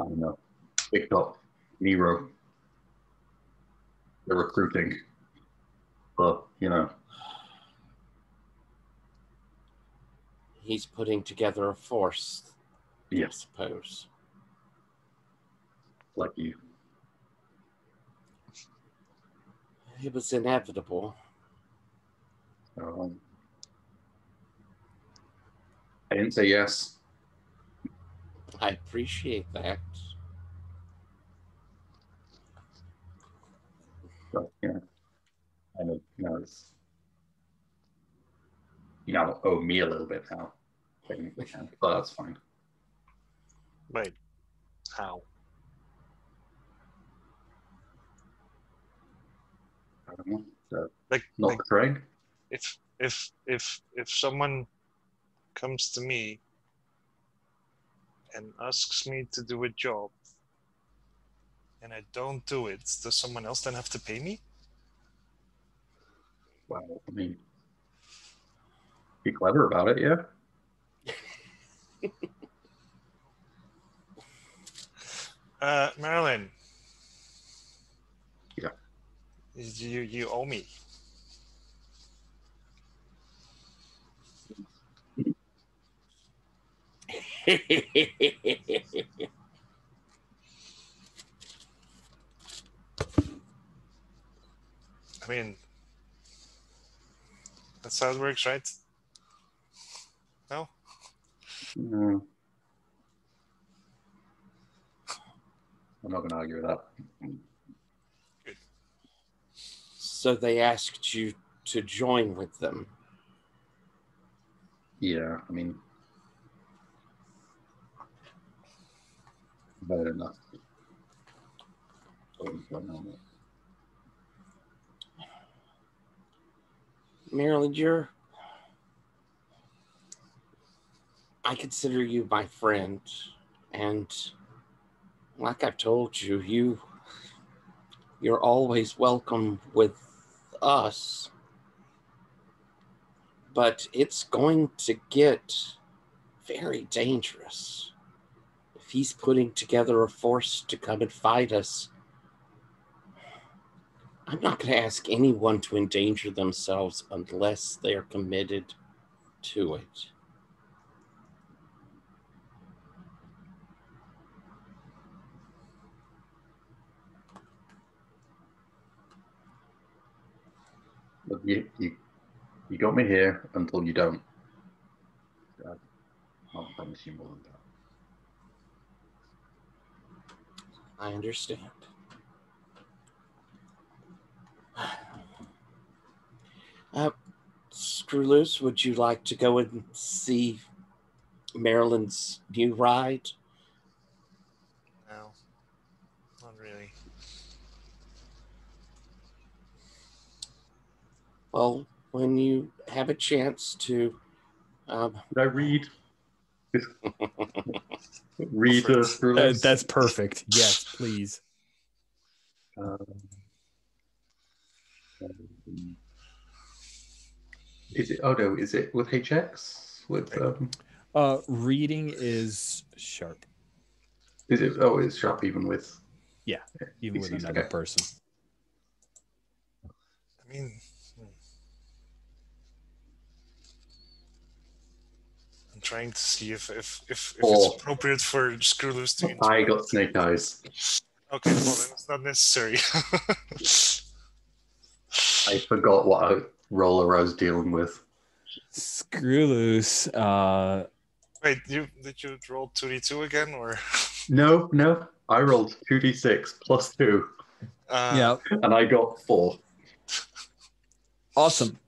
I don't know, picked up Nero. They're recruiting, but he's putting together a force. Yeah. I suppose. Like you. It was inevitable. I didn't say yes. I appreciate that. But I know, it's, owe me a little bit now. Technically, but that's fine. Wait, how? I don't know. Like betraying. If someone comes to me and asks me to do a job and I don't do it, does someone else then have to pay me? Well, I mean, be clever about it, yeah. Marilyn. Yeah. You owe me. I mean, that's how it works, right? No? No. I'm not going to argue with that. So they asked you to join with them. Yeah, I mean, better enough. Maryland, I consider you my friend, and like I've told you, you're always welcome with us. But it's going to get very dangerous if he's putting together a force to come and fight us. I'm not going to ask anyone to endanger themselves unless they are committed to it. Look, you got me here until you don't. I can't promise you more than that. I understand. Screw loose, would you like to go and see Maryland's new ride? No, not really. Well, when you have a chance to... Did I read? Read through this? That's perfect. Yes, please. Is it? Oh no, is it with HX? With Reading is sharp. Is it? Oh, it's sharp even with. Yeah, even with another person. I mean, I'm trying to see if it's appropriate for Screw Loose to. I got snake eyes. Okay, well then it's not necessary. I forgot what roller I was dealing with. Screw loose. Wait, did you roll 2d2 again, or? No. I rolled 2d6 plus 2. Yeah. And I got 4. Awesome.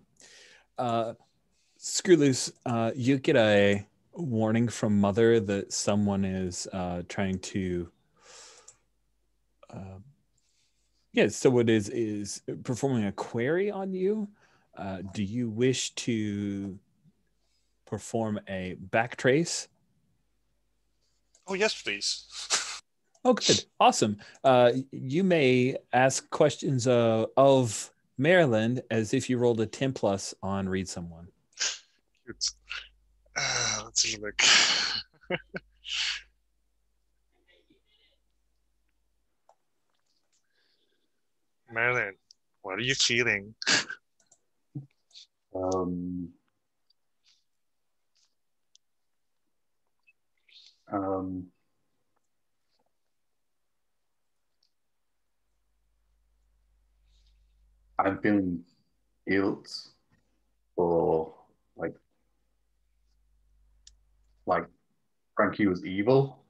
Screw loose. You get a warning from Mother that someone is trying to. So it is performing a query on you. Do you wish to perform a backtrace? Oh yes, please. Oh, good. Awesome. You may ask questions of Maryland as if you rolled a 10 plus on read someone. Cute. Let's just look. Marilyn, what are you feeling? I'm feeling guilt for like Frankie was evil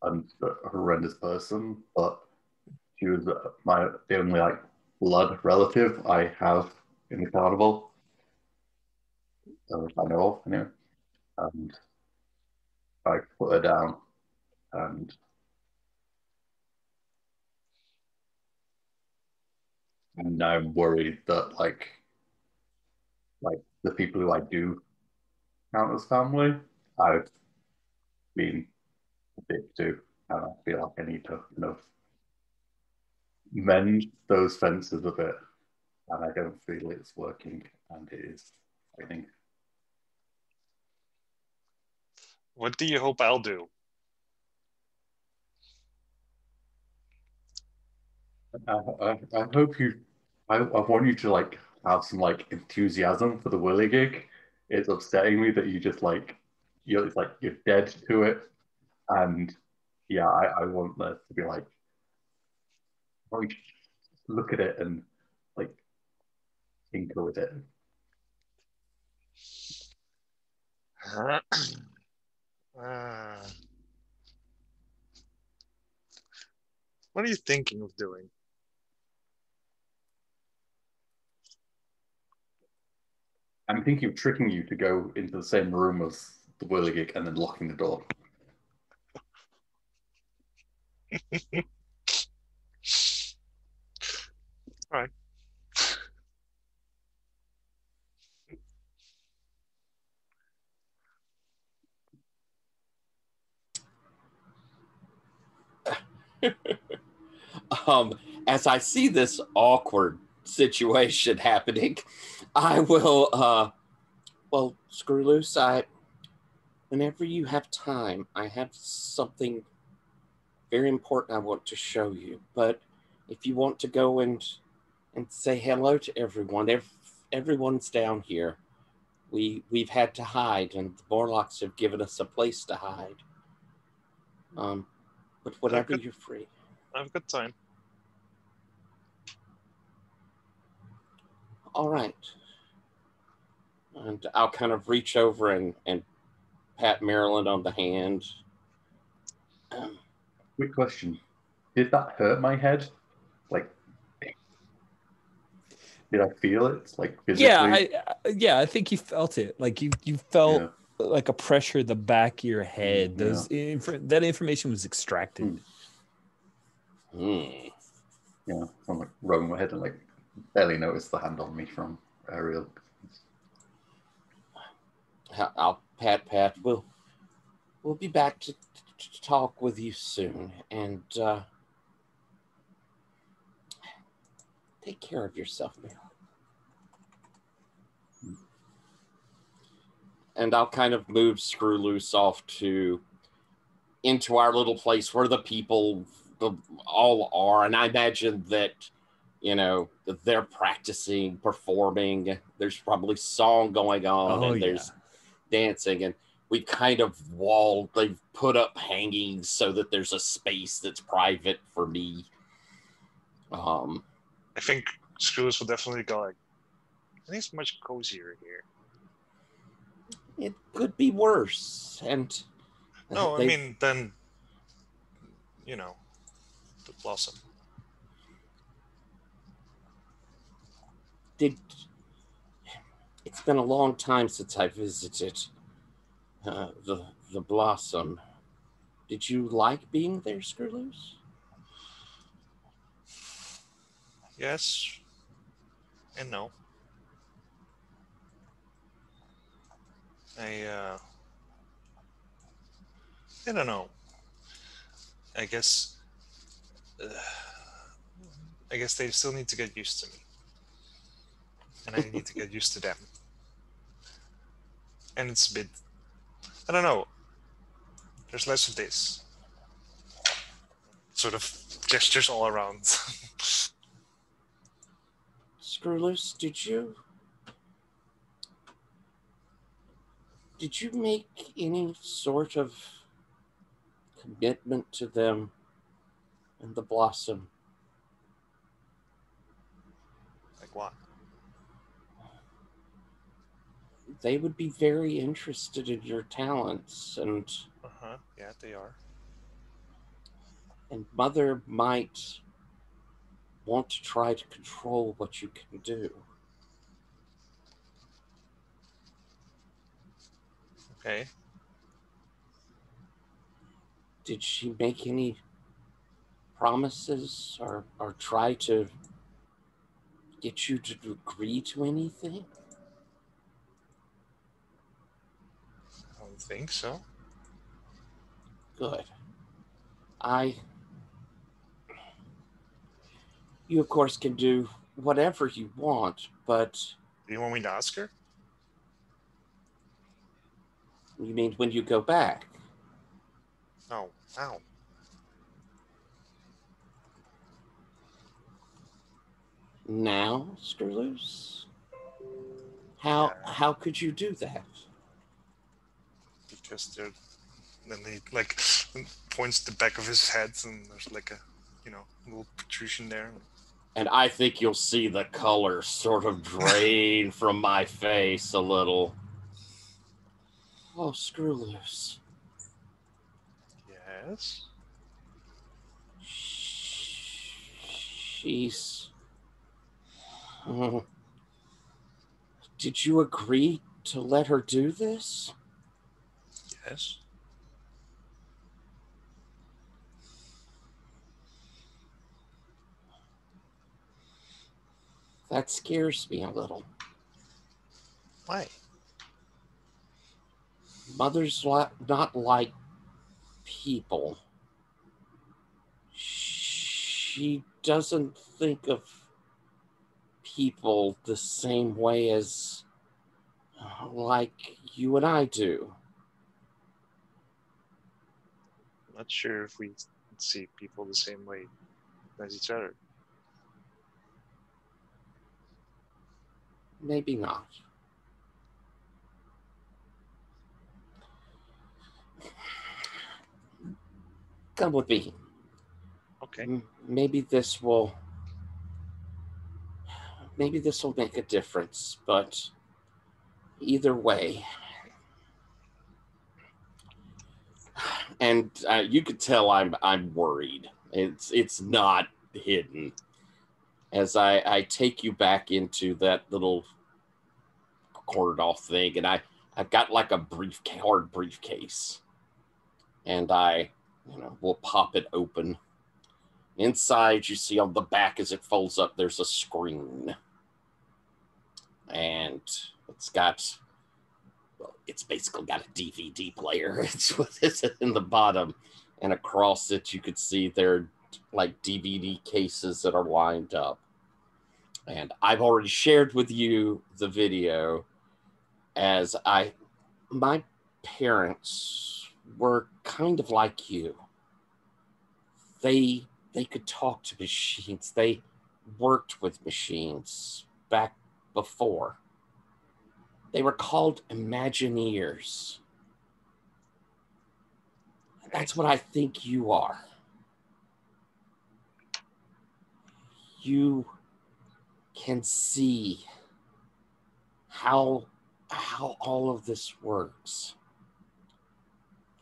and a horrendous person, but she was the only blood relative I have in the carnival. I know of, anyway. And I put her down, and now I'm worried that the people who I do count as family, I've been a bit too, and I feel like I need to mend those fences a bit, and I don't feel it's working, and it is, I think. What do you hope I'll do? I hope you I want you to like have some like enthusiasm for the whirligig. It's upsetting me that you just like you're dead to it, and yeah, I want there to be like look at it and like tinker with it. What are you thinking of doing? I'm thinking of tricking you to go into the same room as the whirligig and then locking the door. All right. As I see this awkward situation happening, I will, well, screw loose. Whenever you have time, I have something very important I want to show you. But if you want to go and say hello to everyone, everyone's down here. We've had to hide, and the Morlocks have given us a place to hide. But whenever you're free. I've got time. All right. And I'll kind of reach over and pat Marilyn on the hand. Quick question. Did that hurt my head? Like, did I feel it? Like physically? I think you felt it. Like you felt like a pressure at the back of your head. That information was extracted. Yeah, I'm like rubbing my head and like barely noticed the hand on me from Ariel. I'll pat. We'll be back to talk with you soon, and take care of yourself, Marilyn. And I'll kind of move Screw Loose off into our little place where the people all are, and I imagine that they're practicing, performing. There's probably song going on, there's dancing, and we've kind of they've put up hangings so that there's a space that's private for me. I think Screws will definitely go like, I think it's much cozier here. It could be worse, and no, I mean then, the Blossom. It's been a long time since I visited the Blossom. Did you like being there, Screwloose? Yes and no. I don't know. I guess they still need to get used to me. And I need to get used to them. And it's a bit, I don't know, there's less of this. Sort of gestures all around. Screwloose, did you make any sort of commitment to them and the Blossom? Like what? They would be very interested in your talents, and yeah, they are. And Mother might want to try to control what you can do. Okay. Did she make any promises or try to get you to agree to anything? I don't think so. Good. You, of course, can do whatever you want, but... Do you want me to ask her? You mean when you go back? No. Ow. now, Screwloose? How could you do that? Because they're, then he like points the back of his head, and there's like a, little protrusion there. And I think you'll see the color sort of drain from my face a little. Oh, Screwloose. Yes? She's... Did you agree to let her do this? Yes. That scares me a little. Why? Mother's not like people. She doesn't think of people the same way as like you and I do. I'm not sure if we see people the same way as each other. Maybe not. Come with me. Okay. Maybe this will make a difference, but either way. And you could tell I'm worried. It's not hidden. As I take you back into that little corded off thing, and I've got like a hard briefcase, and I will pop it open. Inside, you see on the back as it folds up, there's a screen, and it's basically got a DVD player. It's what is in the bottom, and across it you could see there like DVD cases that are lined up. And I've already shared with you the video, as my parents were kind of like you. They could talk to machines. They worked with machines back before. They were called Imagineers. That's what I think you are. You can see how all of this works.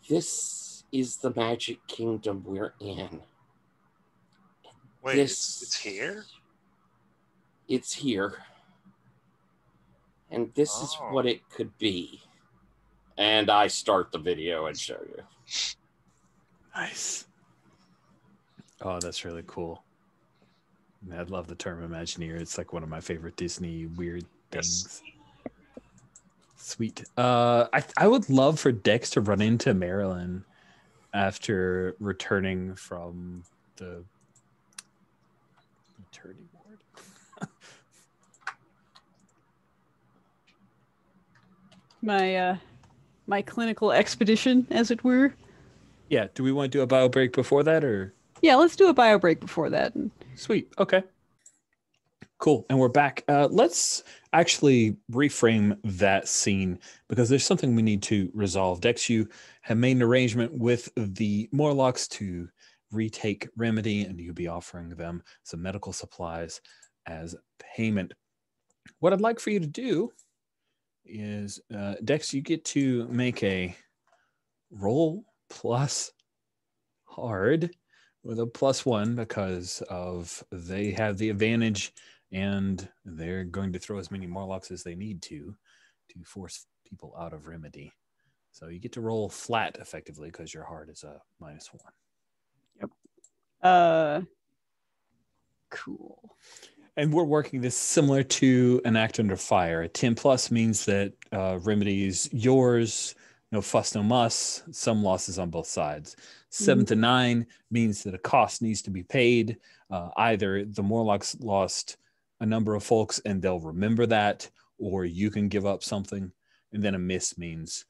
This is the magic kingdom we're in. Wait, it's here? It's here. And this is what it could be. And I start the video and show you. Nice. Oh, that's really cool. I love the term Imagineer. It's like one of my favorite Disney weird things. Yes. Sweet. I would love for Dex to run into Marilyn after returning from the maternity ward. My clinical expedition, as it were. Yeah. Do we want to do a bio break before that, or? Yeah, let's do a bio break before that. Sweet. Okay. Cool. And we're back. Let's actually reframe that scene, because there's something we need to resolve. Dex, you have made an arrangement with the Morlocks to retake Remedy, and you'll be offering them some medical supplies as payment. What I'd like for you to do is, Dex, you get to make a roll plus hard with a +1, because of they have the advantage and they're going to throw as many Morlocks as they need to force people out of Remedy. So you get to roll flat effectively, because your hard is a -1. Yep. Cool. And we're working this similar to an Act Under Fire. A 10+ means that Remedy is yours, no fuss, no muss, some losses on both sides. 7 to 9 means that a cost needs to be paid. Either the Morlocks lost a number of folks and they'll remember that, or you can give up something. And then a miss means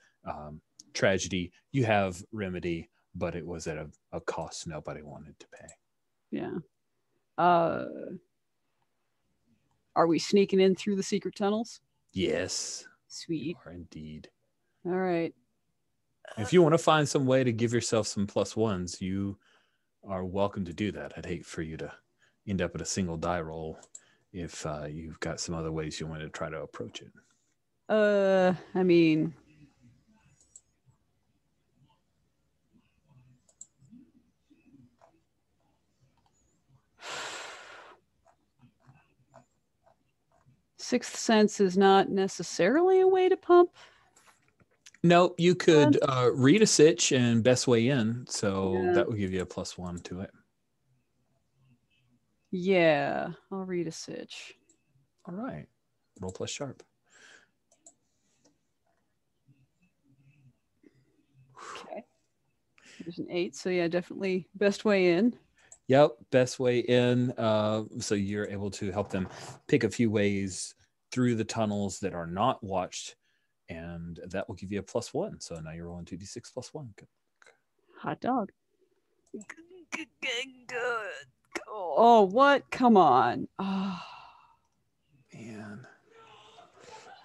tragedy. You have Remedy, but it was at a cost nobody wanted to pay. Yeah. Are we sneaking in through the secret tunnels? Yes, you Sweet. are indeed. All right. If you want to find some way to give yourself some +1s, you are welcome to do that. I'd hate for you to end up at a single die roll if you've got some other ways you want to try to approach it. I mean, Sixth Sense is not necessarily a way to pump. No, you could read a sitch and best way in, so Yeah. that would give you a +1 to it. Yeah, I'll read a sitch. All right. Roll plus sharp. Okay. There's an 8, so yeah, definitely best way in. Yep, best way in. So you're able to help them pick a few ways through the tunnels that are not watched, and that will give you a +1. So now you're rolling 2d6 +1. Good. Hot dog. Good. Oh, what? Come on. Oh. Man.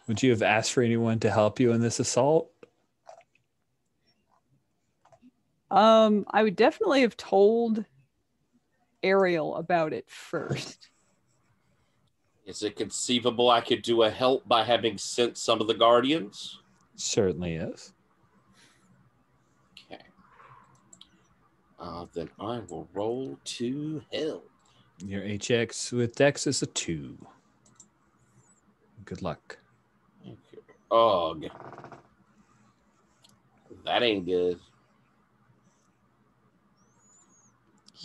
Would you have asked for anyone to help you in this assault? I would definitely have told Ariel about it first. Is it conceivable I could do a help by having sent some of the guardians? Certainly is. Okay. Then I will roll to help. Your HX with Dex is a 2. Good luck. Ugh. That ain't good.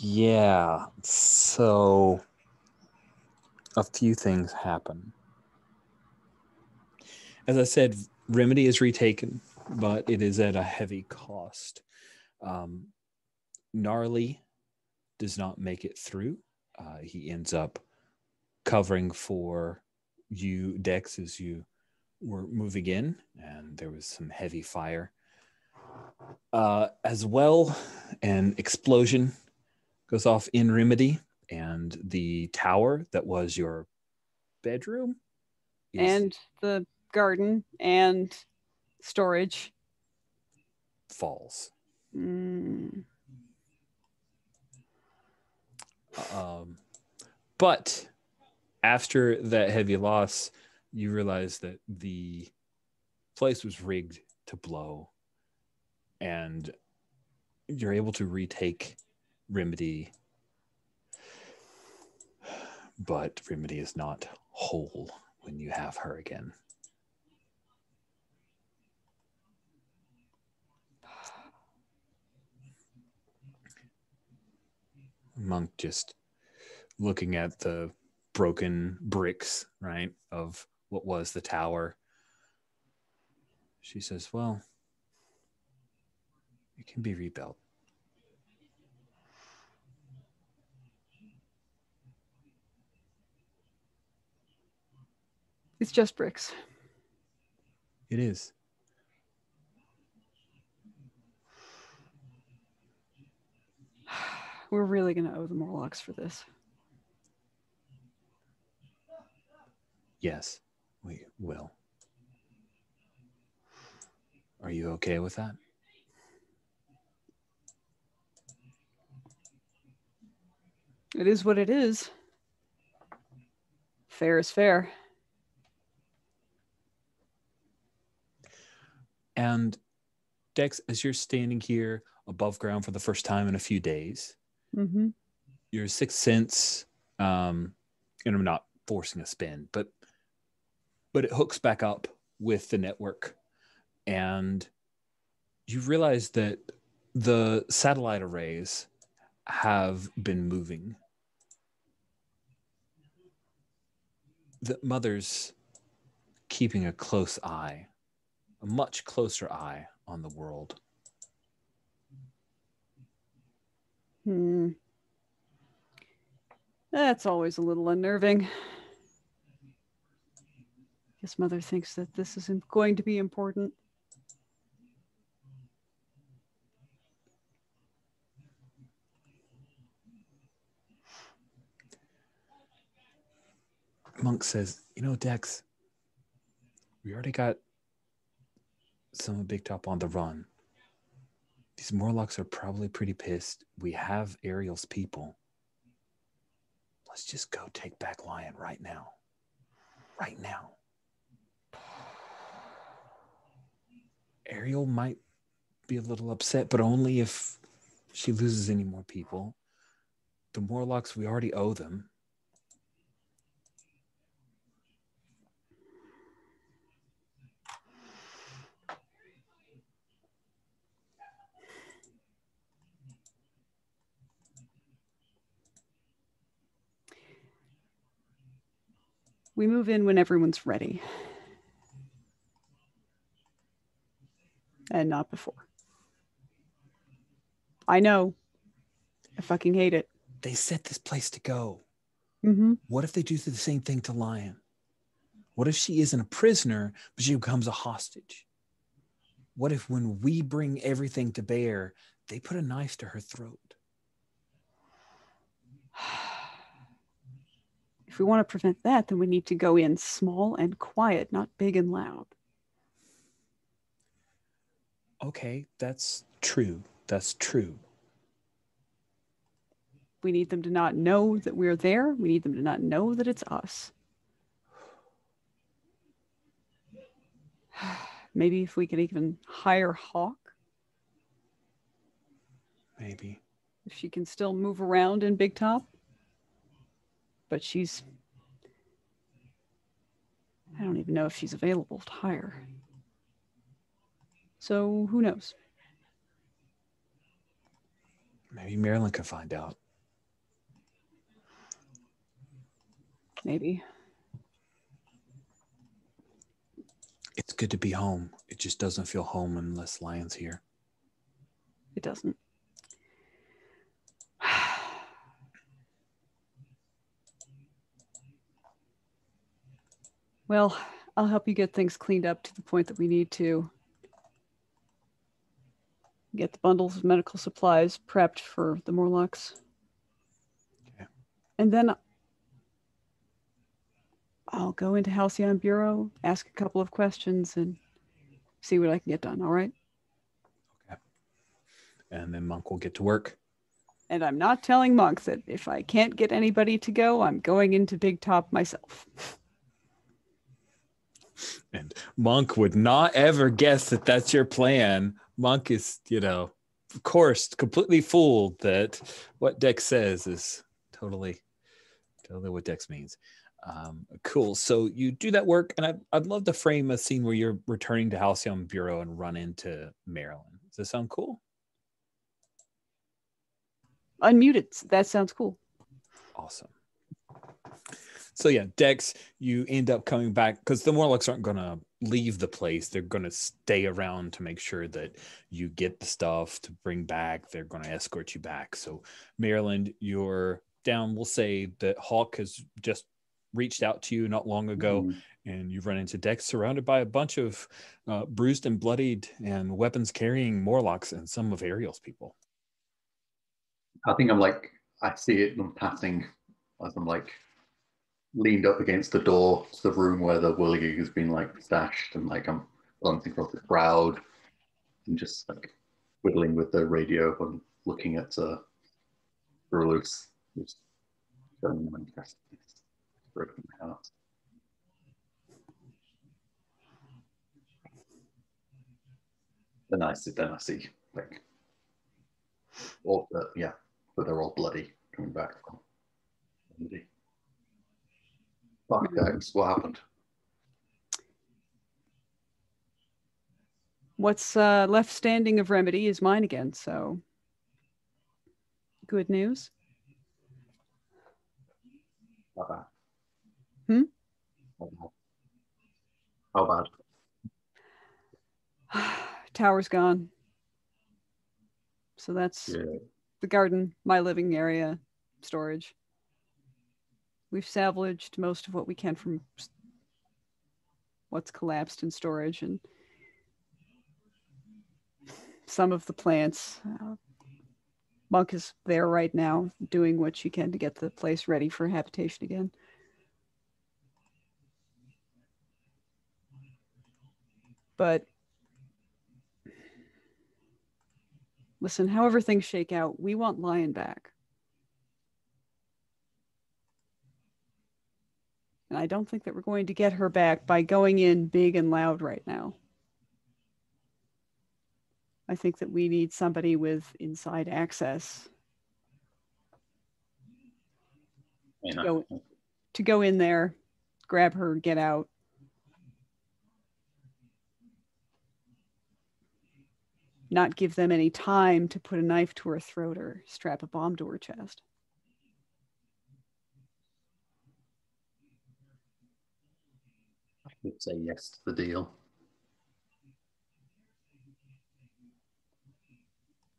Yeah, so a few things happen. As I said, Remedy is retaken, but it is at a heavy cost. Gnarly does not make it through. He ends up covering for you, Dex, as you were moving in, and there was some heavy fire. As well, an explosion goes off in Remedy, and the tower that was your bedroom and the garden and storage falls. But after that heavy loss, you realize that the place was rigged to blow, and you're able to retake Remedy, but Remedy is not whole when you have her again. Monk just looking at the broken bricks, right, of what was the tower. She says, well, it can be rebuilt. It's just bricks. It is. We're really going to owe the Morlocks for this. Yes, we will. Are you okay with that? It is what it is. Fair is fair. And Dex, as you're standing here above ground for the first time in a few days, your sixth sense, and I'm not forcing a spin, but it hooks back up with the network, and you realize that the satellite arrays have been moving. The Mother's keeping a close eye, a much closer eye on the world. That's always a little unnerving. Guess Mother thinks that this isn't going to be important. Monk, Monk says, Dex, we already got some of Big Top on the run. These Morlocks are probably pretty pissed. We have Ariel's people. Let's just go take back Lion right now. Right now. Ariel might be a little upset, but only if she loses any more people. The Morlocks, we already owe them. We move in when everyone's ready. And not before. I know. I fucking hate it. They set this place to go. Mm-hmm. What if they do the same thing to Lion? What if she isn't a prisoner, but she becomes a hostage? What if when we bring everything to bear, they put a knife to her throat? If we want to prevent that, then we need to go in small and quiet, not big and loud. Okay, that's true. That's true. We need them to not know that we're there. We need them to not know that it's us. Maybe if we could even hire Hawk. Maybe. If she can still move around in Big Top. But I don't even know if she's available to hire. So who knows? Maybe Marilyn could find out. Maybe. It's good to be home. It just doesn't feel home unless Lion's here. It doesn't. Well, I'll help you get things cleaned up to the point that we need to. Get the bundles of medical supplies prepped for the Morlocks. Okay. And then I'll go into Halcyon Bureau, ask a couple of questions, and see what I can get done, all right? Okay. And then Monk will get to work. And I'm not telling Monk that if I can't get anybody to go, I'm going into Big Top myself. And Monk would not ever guess that that's your plan. Monk is, of course, completely fooled that what Dex says is totally what Dex means. Cool. So you do that work, and I'd love to frame a scene where you're returning to Halcyon Bureau and run into Marilyn. Does this sound cool? Unmuted. That sounds cool. Awesome. So yeah, Dex, you end up coming back because the Morlocks aren't going to leave the place. They're going to stay around to make sure that you get the stuff to bring back. They're going to escort you back. So Maryland, you're down. We'll say that Hawk has just reached out to you not long ago, and you've run into Dex surrounded by a bunch of bruised and bloodied and weapons carrying Morlocks and some of Ariel's people. I think I see it in passing as I'm leaned up against the door to the room where the whirligig has been stashed, and I'm glancing across the crowd and just whittling with the radio and looking at Rulus, who's showing them interest. It's broken my heart. Then I see but they're all bloody coming back from Indy. Fuck, Dex, what happened? What's left standing of Remedy is mine again, so good news. How bad? How bad? Tower's gone. So that's the garden, my living area, storage. We've salvaged most of what we can from what's collapsed in storage, and some of the plants. Monk is there right now doing what she can to get the place ready for habitation again. But listen, however things shake out, we want Lion back. And I don't think that we're going to get her back by going in big and loud right now. I think that we need somebody with inside access to go in there, grab her, get out. Not give them any time to put a knife to her throat or strap a bomb to her chest. I would say yes to the deal.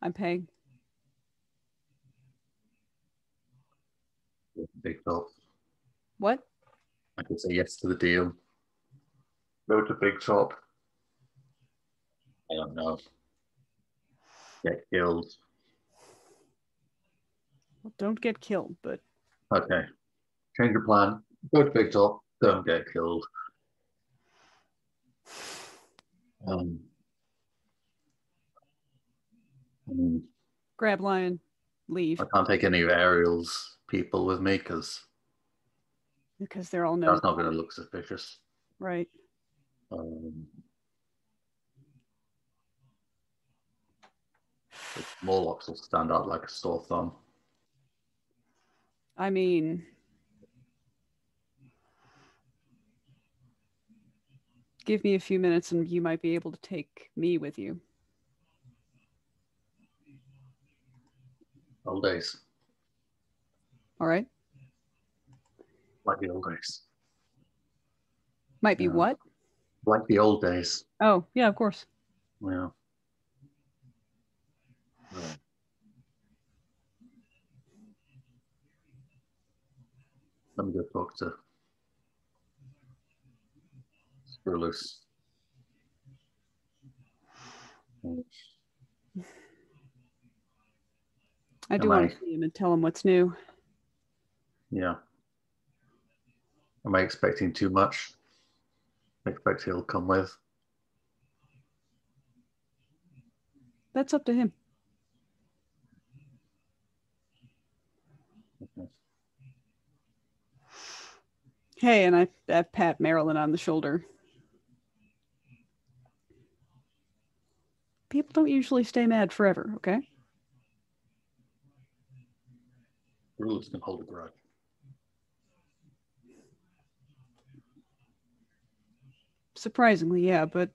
I'm paying. Big top. What? I could say yes to the deal. Go to Big Top. I don't know. Get killed. Well, don't get killed, but... Okay. Change your plan. Go to Big Top. Don't get killed. Grab Lion. Leave. I can't take any of Ariel's people with me because they're all known. That's not going to look suspicious. Right. The Morlocks will stand out like a sore thumb. I mean, give me a few minutes and you might be able to take me with you. Old days. All right. Like the old days. Might be what? Like the old days. Oh, yeah, of course. Yeah. Right. Let me go talk to Screwloose. I do want to see him and tell him what's new. Yeah. Am I expecting too much? I expect he'll come with. That's up to him. Okay. Hey, and I pat Marilyn on the shoulder. People don't usually stay mad forever, okay? Rules can hold a grudge. Surprisingly, yeah, but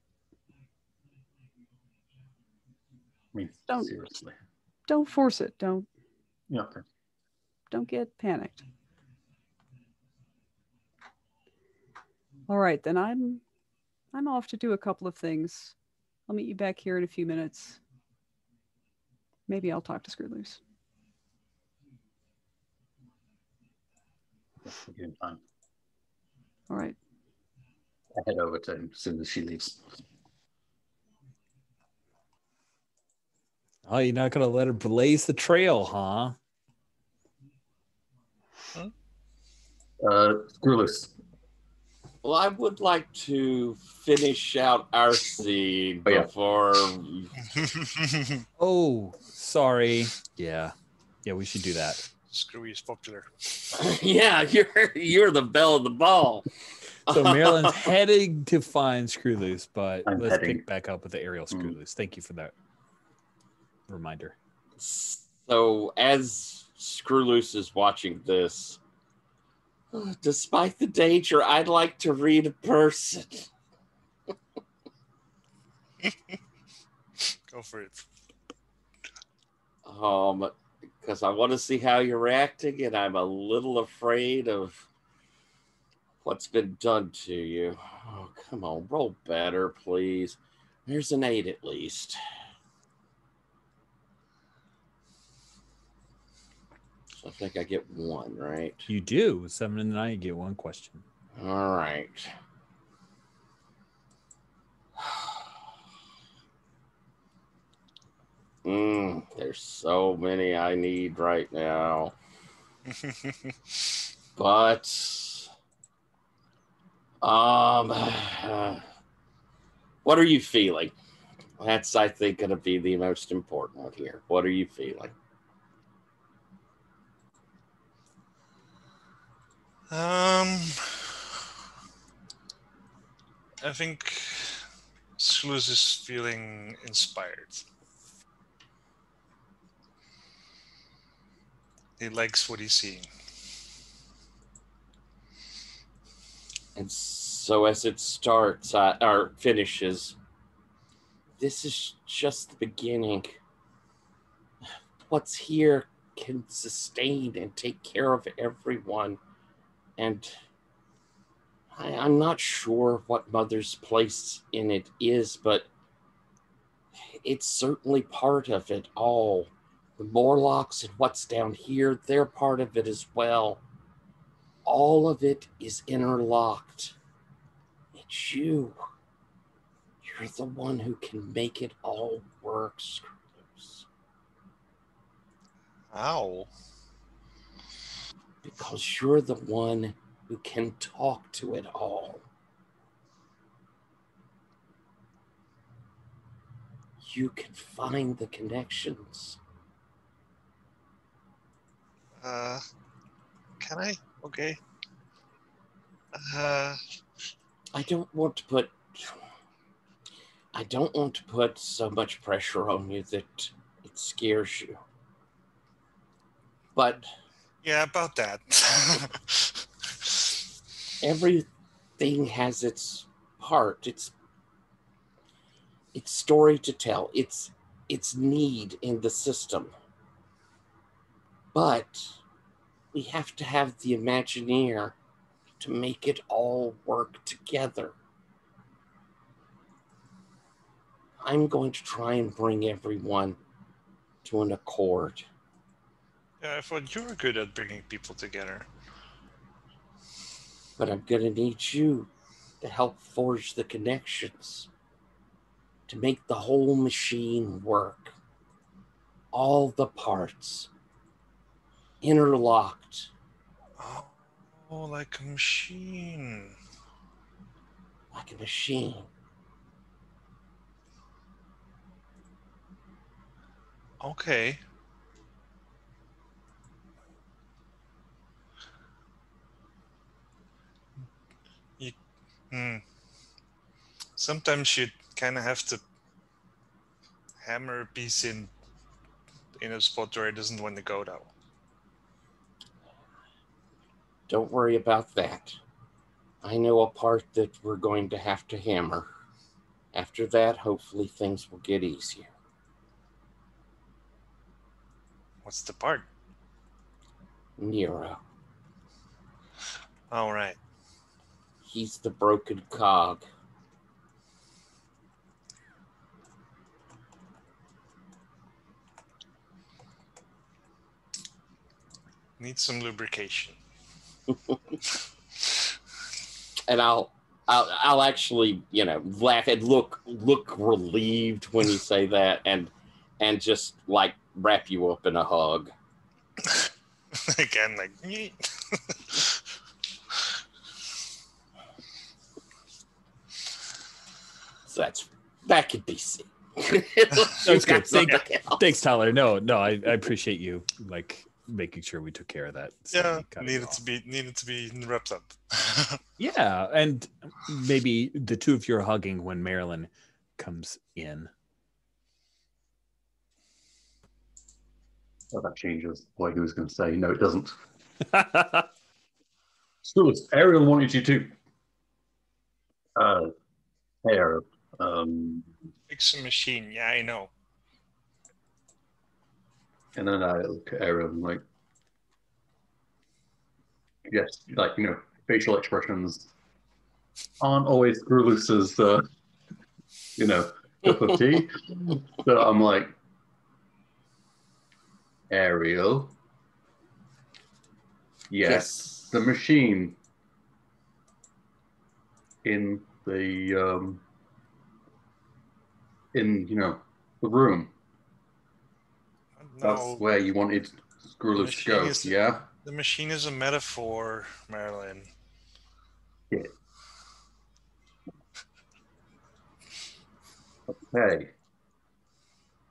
I mean, seriously. Don't force it. Don't. Yeah, okay. Don't get panicked. All right, then I'm off to do a couple of things. I'll meet you back here in a few minutes. Maybe I'll talk to Screwloose. Give him time. All right. I head over to him as soon as she leaves. Oh, you're not going to let her blaze the trail, huh? Screwloose. Well, I would like to finish out our scene before. Oh, sorry. Yeah, we should do that. Screwy is popular. Yeah, you're the belle of the ball. So Marilyn's heading to find Screwloose, but let's heading. pick back up with the aerial Screwloose. Thank you for that reminder. So as Screwloose is watching this, despite the danger, I'd like to read a person. Go for it. Because I want to see how you're acting, and I'm a little afraid of what's been done to you. Oh, come on, roll better, please. There's an 8 at least. So I think I get 1, right? You do. 7 and 9, you get 1 question. All right. There's so many I need right now. But What are you feeling? That's, I think, going to be the most important one here. What are you feeling? I think Sluz is feeling inspired. He likes what he's seeing. And so as it starts, or finishes, this is just the beginning. What's here can sustain and take care of everyone. And I'm not sure what Mother's place in it is, but it's certainly part of it all. The Morlocks and what's down here, they're part of it as well. All of it is interlocked. It's you. You're the one who can make it all work, Screwloose. How? Because you're the one who can talk to it all. You can find the connections. Can I? Okay. I don't want to put so much pressure on you that it scares you. But yeah, about that. Everything has its part, its story to tell, its need in the system. But we have to have the Imagineer to make it all work together. I'm going to try and bring everyone to an accord. Yeah, I thought you were good at bringing people together. But I'm going to need you to help forge the connections, to make the whole machine work. All the parts interlocked. Oh, like a machine. Like a machine. Okay. Sometimes you kind of have to hammer a piece in a spot where it doesn't want to go, though. Don't worry about that. I know a part that we're going to have to hammer. After that, hopefully things will get easier. What's the part? Nero. All right. He's the broken cog. Need some lubrication. And I'll actually, laugh and look relieved when you say that, and just like wrap you up in a hug. Again, like. So that could be seen. That's good. Thanks, Tyler. No, I appreciate you making sure we took care of that. Yeah, needed to be wrapped up. Yeah, and maybe the two of you are hugging when Marilyn comes in. Well, that changes what he was going to say. No, it doesn't. So, Ariel wanted you to. Hey, Ariel. Fix a machine. Yeah, I know. And then I look at Ariel and like, yes, facial expressions aren't always Screwloose's, cup of tea. So I'm like, Ariel. Yes, the machine in the the room. No, that's where you wanted Screwloose to go, yeah? The machine is a metaphor, Marilyn. Yeah. Okay.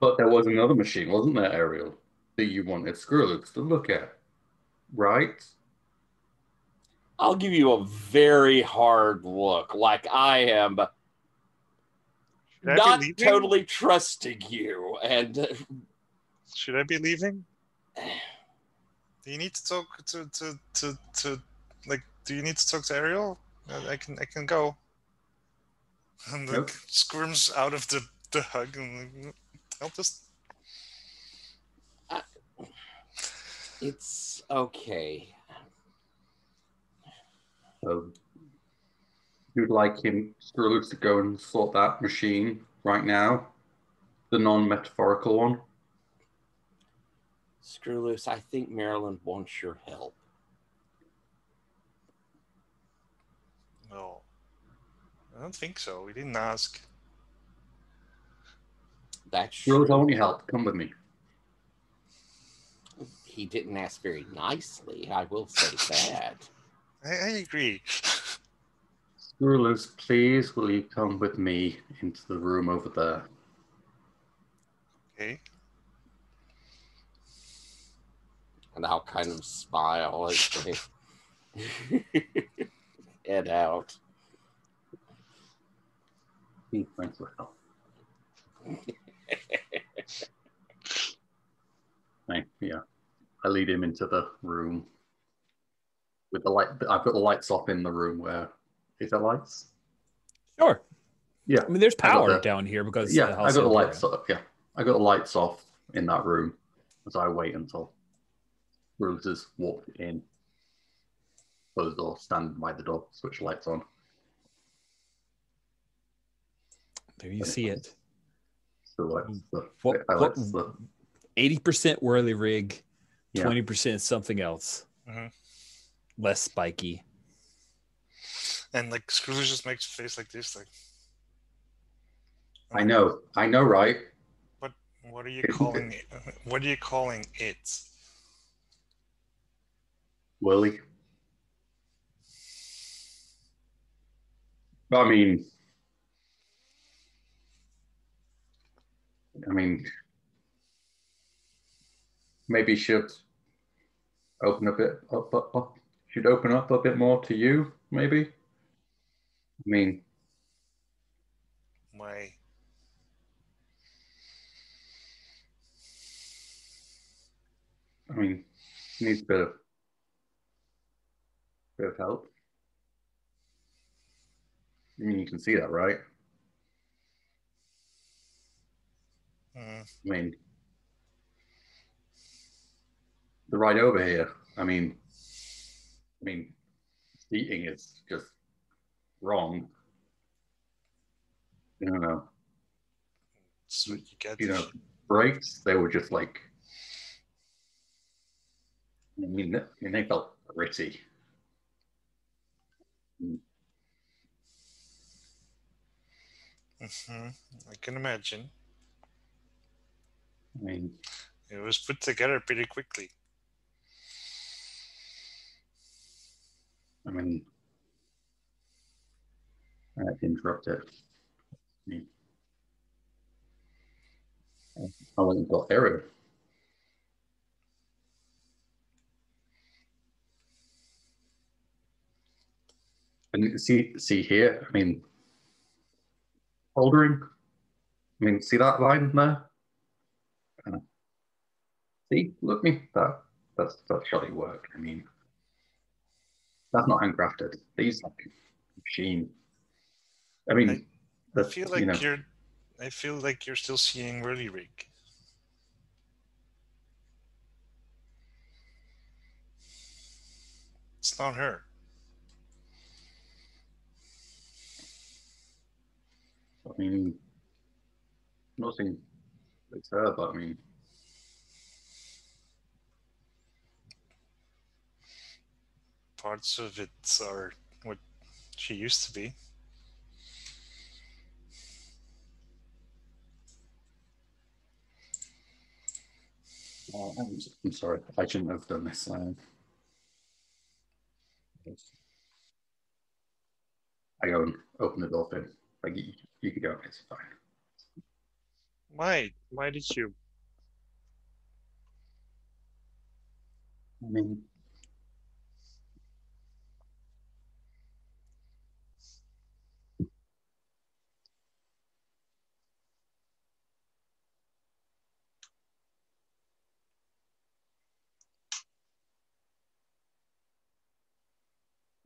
But there was another machine, wasn't there, Ariel, that you wanted Skrillex to look at, right? I'll give you a very hard look, like I am Should I be not leaving? totally trusting you. And Should I be leaving? Do you need to talk to like? Do you need to talk to Ariel? I can go. And like Nope. squirms out of the hug and like, I'll just. it's okay. So you'd like him, Skrillex, to go and sort that machine right now, the non-metaphorical one. Screw loose. I think Maryland wants your help. No, I don't think so. We didn't ask. That's Skrillex, I true. want your help. Come with me. He didn't ask very nicely. I will say that. I agree. Skrillex, please, will you come with me into the room over there? Okay. And I'll kind of smile as they head out. Be friends with help. Yeah. I lead him into the room with the light. I've got the lights off in the room. Where is there lights? Sure. Yeah. I mean, there's I got power the- down here because Yeah, the I house got the is lights off. Yeah, I got the lights off in that room as I wait until Rose has walked in, close the door, stand by the door, switch the lights on. There you see it. So What- I like the 80% whirly rig, Yeah. 20% something else. Mhm. Less spiky. And like Scrooge just makes a face like this, like. I know, right? What are you calling it? What are you calling it? Willie. I mean, maybe should open a bit up, should open up a bit more to you, maybe. I mean, Why? needs a bit of help. I mean, you can see that, right? Mm. I mean, the ride over here. I mean, seating is just wrong. I don't know. So you get. Brakes. They were just like. They felt gritty. Mm-hmm. I can imagine. I mean, It was put together pretty quickly. I had to interrupt it. I went and got error. And see here. I mean, holdering. I mean, see that line there? See, look me. That's shoddy work. I mean, that's not handcrafted. These like machine. I mean, I feel like I feel like you're still seeing Whirly Rig. It's not her. I mean, nothing. It's her, but I mean, Parts of it are what she used to be. I'm sorry. I shouldn't have done this. I go and open the door for him. Like, you can go, it's fine. Why? Why did you? I mean,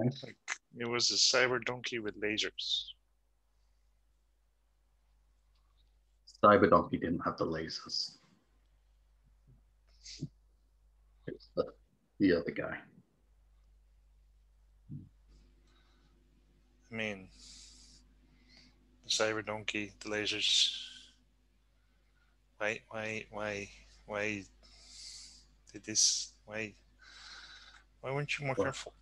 Like, it was a cyber donkey with lasers. Cyber Donkey didn't have the lasers. It's the other guy. I mean, the cyber donkey, the lasers. Why did this? Why weren't you more Well, careful?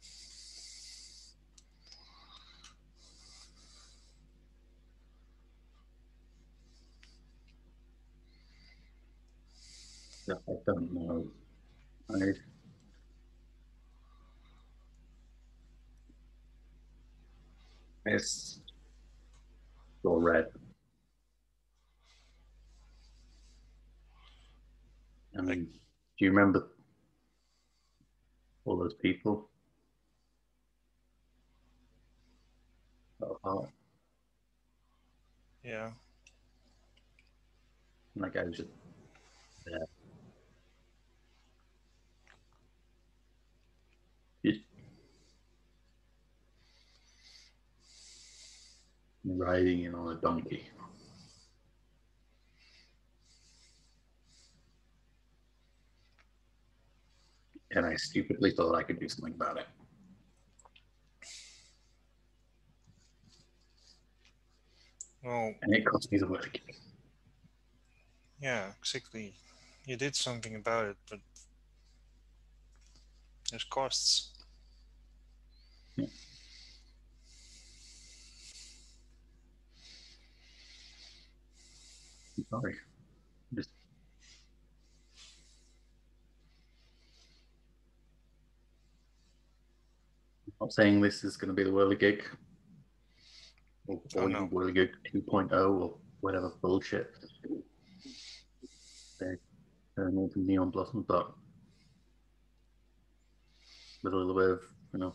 I don't know. It's all red. I mean, do you remember all those people? Oh, Yeah. that guy was just there. Just riding in on a donkey. And I stupidly thought I could do something about it. Well, And it cost me the work. yeah, exactly. You did something about it, but there's costs. Yeah. I'm sorry. Just not saying this is going to be the Whirly Gig or Oh no. Whirly Gig 2.0 or whatever bullshit they turn into Neon Blossom, but with a little bit of,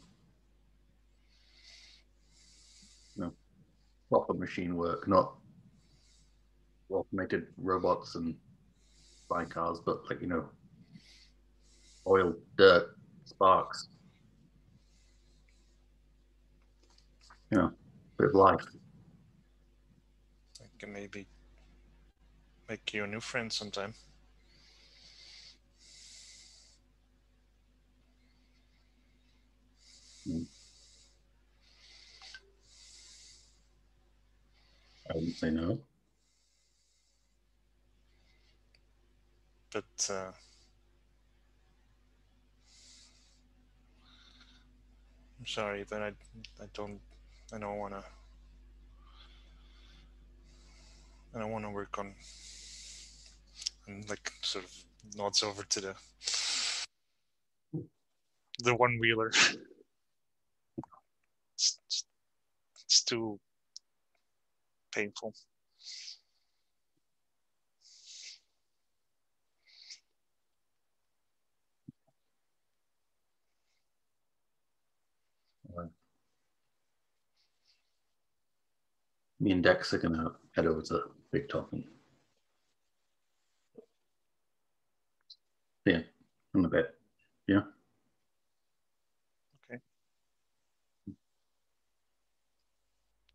proper machine work, not automated robots and spy cars, but like, oil, dirt, sparks, bit of life. I can maybe make you a new friend sometime. I wouldn't say no. But I'm sorry, but I don't wanna work on, and like sort of nods over to the one wheeler. It's too painful. Me and Dex are gonna head over to Big Top and in a bit. Yeah. Okay.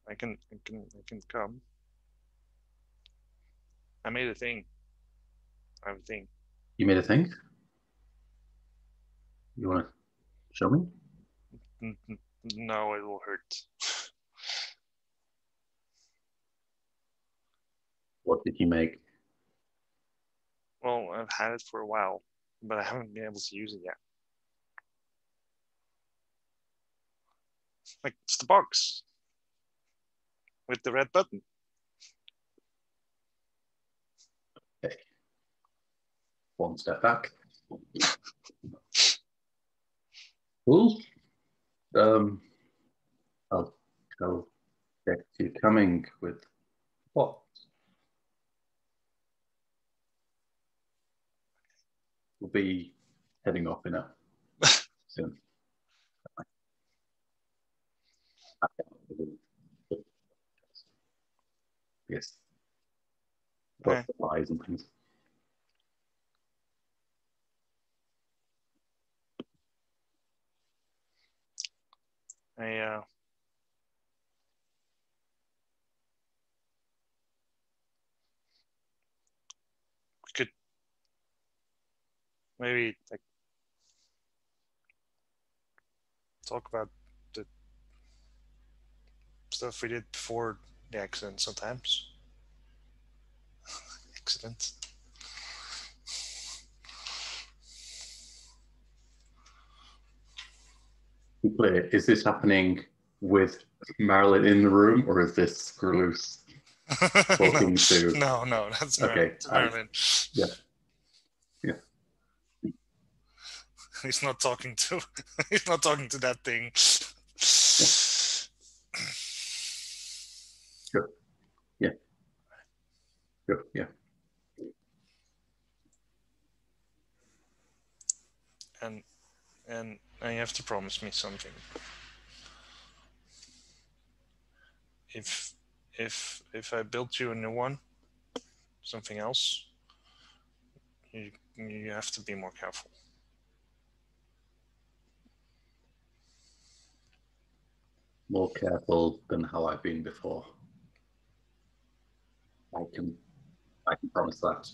I can come. I made a thing. I have a thing. You made a thing? You wanna show me? No, it will hurt. What did you make? Well, I've had it for a while, but I haven't been able to use it yet. Like, it's the box with the red button. Okay. One step back. Cool. I'll tell Dex you're coming with what? We'll be heading off in a soon. Yes. Okay. Supplies and things. I we could maybe like talk about the stuff we did before the accident sometimes. Accident. Be clear, is this happening with Marilyn in the room, or is this Screw Loose talking to? No, that's Okay, Marilyn. Yeah. He's not talking to. He's not talking to that thing. Sure. Yeah. Sure. Yeah. And you have to promise me something. If I built you a new one, something else, you have to be more careful. More careful than how I've been before. I can promise that.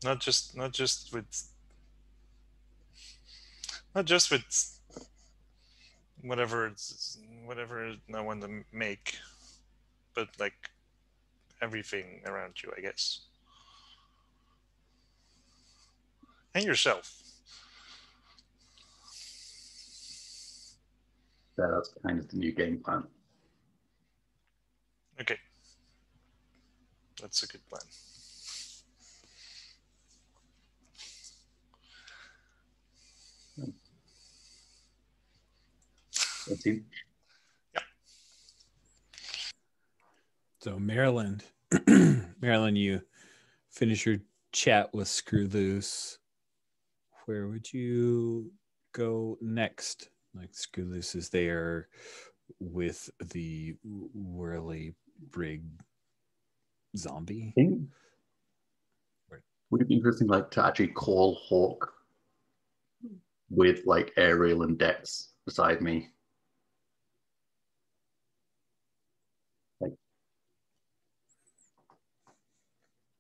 Not just with whatever I want to make, but like everything around you, I guess, and yourself. Yeah, that's kind of the new game plan. Okay, that's a good plan. Yeah. So Maryland, Maryland, you finish your chat with Screw Loose. Where would you go next? Like Screw Loose is there with the whirly brig zombie. Would it be interesting, like, to actually call Hawk with like Ariel and Dex beside me? Like, I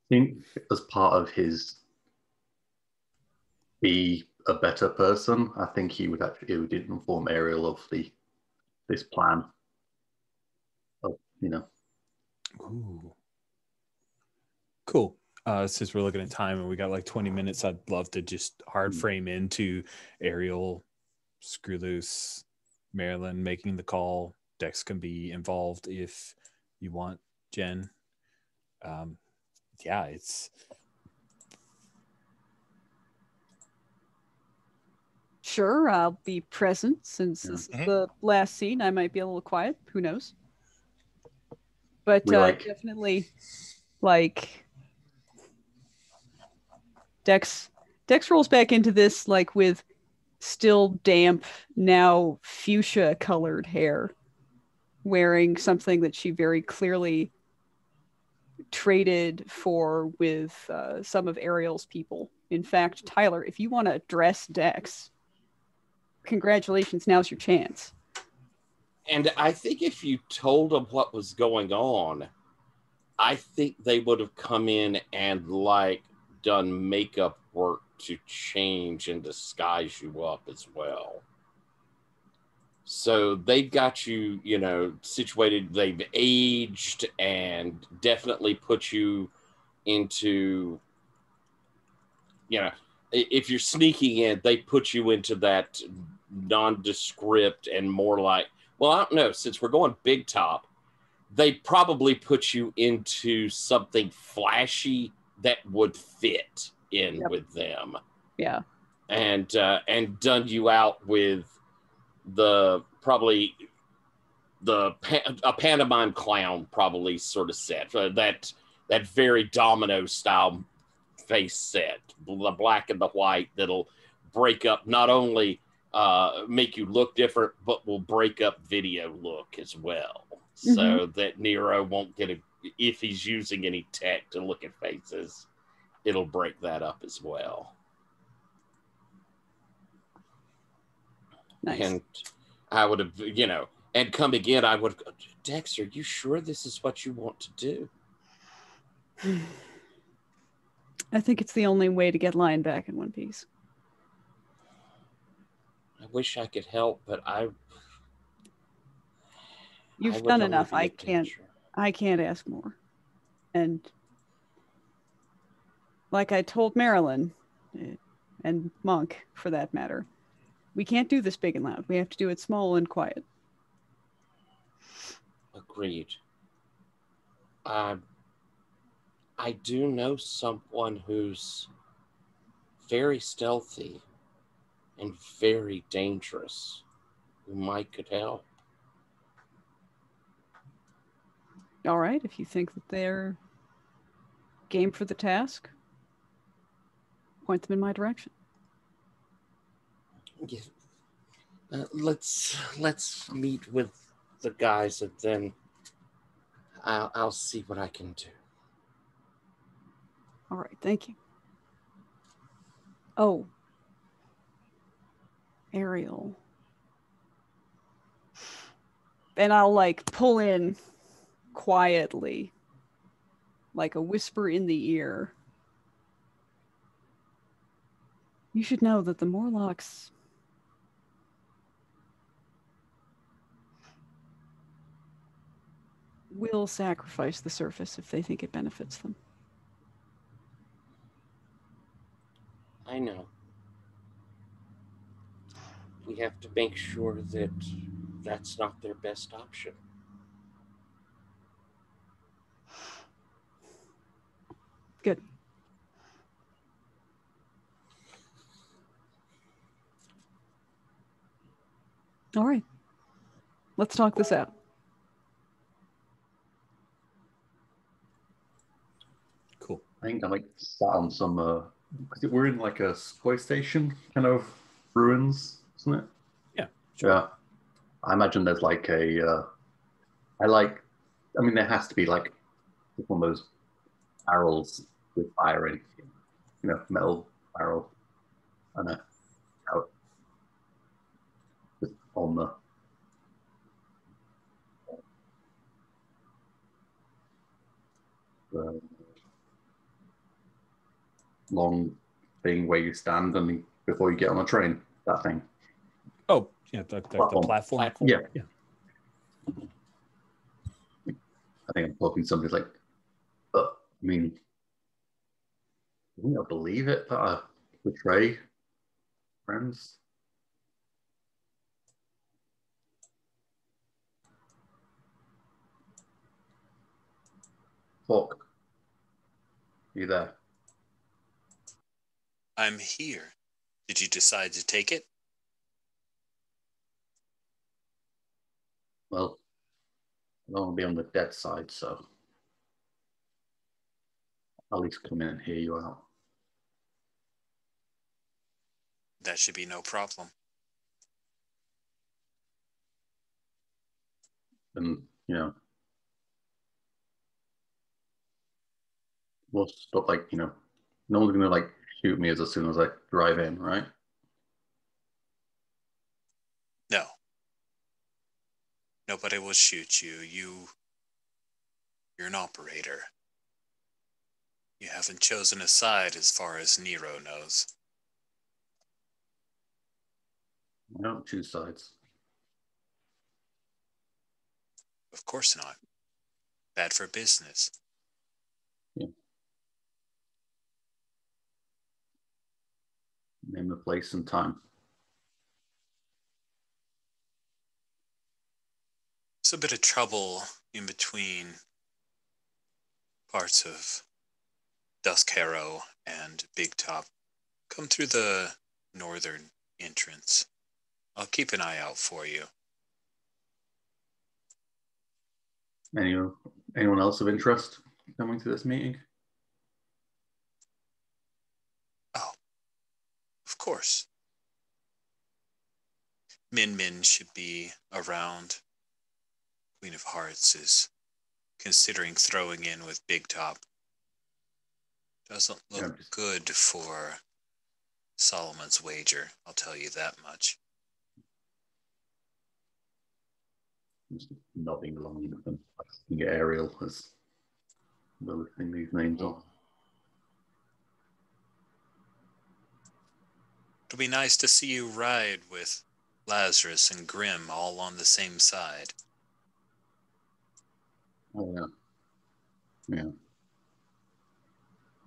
think as part of his be a better person, I think he would inform Ariel of this plan. Of, Ooh. Cool. Since we're looking at time and we got like 20 minutes, I'd love to just hard frame into Ariel, Screw Loose, Marilyn making the call. Dex can be involved if you want, Jen. Yeah, it's... Sure, I'll be present since this is the last scene. I might be a little quiet. Who knows? But definitely, like, Dex rolls back into this like with still damp, now fuchsia-colored hair, wearing something that she very clearly traded for with some of Ariel's people. In fact, Tyler, if you want to dress Dex, congratulations, now's your chance. And I think if you told them what was going on, I think they would have come in and like done makeup work to change and disguise you up as well. So they've got you, situated, they've aged and definitely put you into, if you're sneaking in, they put you into that nondescript and more like, well, I don't know, since we're going big top, they probably put you into something flashy that would fit in with them. Yeah. And done you out with a pantomime clown probably sort of set that that very domino style face set, the black and the white, that'll break up, not only make you look different, but will break up video look as well. So that Nero won't get if he's using any tech to look at faces, it'll break that up as well. Nice. And I would have, and come again, I would have, Dex, are you sure this is what you want to do? I think it's the only way to get Lion back in one piece. I wish I could help, but You've done enough. I can't ask more. And like I told Marilyn, and Monk for that matter, we can't do this big and loud. We have to do it small and quiet. Agreed. I do know someone who's very stealthy and very dangerous who could help. All right, if you think that they're game for the task, point them in my direction. Yeah. Let's meet with the guys, and then I'll see what I can do. All right, thank you. Oh, Ariel. And I'll pull in quietly, like a whisper in the ear. You should know that the Morlocks will sacrifice the surface if they think it benefits them. I know. We have to make sure that that's not their best option. Good. All right. Let's talk this out. Cool. I think I sat on some. Because we're in a space station kind of ruins, isn't it? Yeah. Sure. Yeah. I imagine there's there has to be one of those barrels with fire in, metal barrel, and out just on the long thing where you stand and before you get on a train, that thing. Oh, yeah, the platform. Yeah. Yeah. I think I'm talking to somebody I mean, I believe it that I betray friends. Talk. You there? I'm here. Did you decide to take it? Well, I don't want to be on the dead side, so I'll at least come in and hear you out. That should be no problem. And, we'll stop, no one's going to, shoot me as soon as I drive in, right? No. Nobody will shoot you. You're an operator. You haven't chosen a side as far as Nero knows. I don't choose sides. Of course not. Bad for business. Yeah. Name the place and time. There's a bit of trouble in between parts of Dusk Harrow and Big Top. Come through the northern entrance. I'll keep an eye out for you. Anyone else of interest? coming to this meeting? Oh, of course. Min Min should be around. Queen of Hearts is considering throwing in with Big Top. Doesn't look good for Solomon's wager, I'll tell you that much. Just nodding along with them. I can get Ariel as the listing these names on. It'll be nice to see you ride with Lazarus and Grim all on the same side. Oh, yeah. Yeah.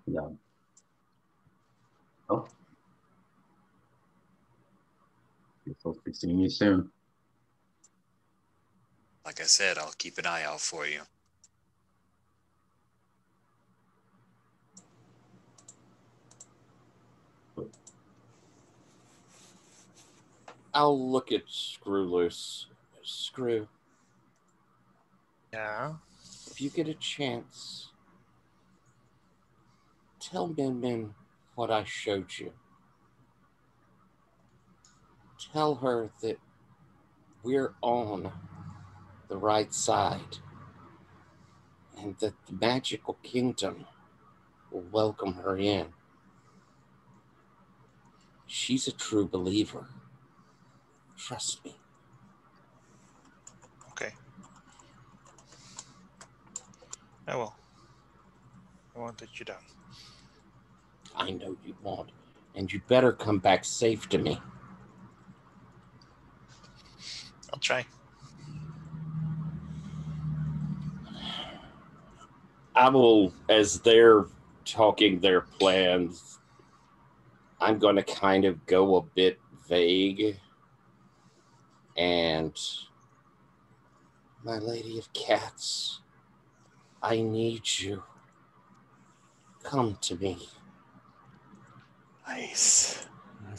Yeah. Oh. Guess I'll be seeing you soon. Like I said, I'll keep an eye out for you. I'll look at Screw Loose. Screw. Yeah. If you get a chance, tell Min Min what I showed you. Tell her that we're on the right side and that the magical kingdom will welcome her in. She's a true believer. Trust me. Okay. I will. I won't let you down. I know you won't. And you better come back safe to me. I'll try. I will, as they're talking their plans, I'm going to kind of go a bit vague. And my Lady of Cats, I need you. Come to me. Nice.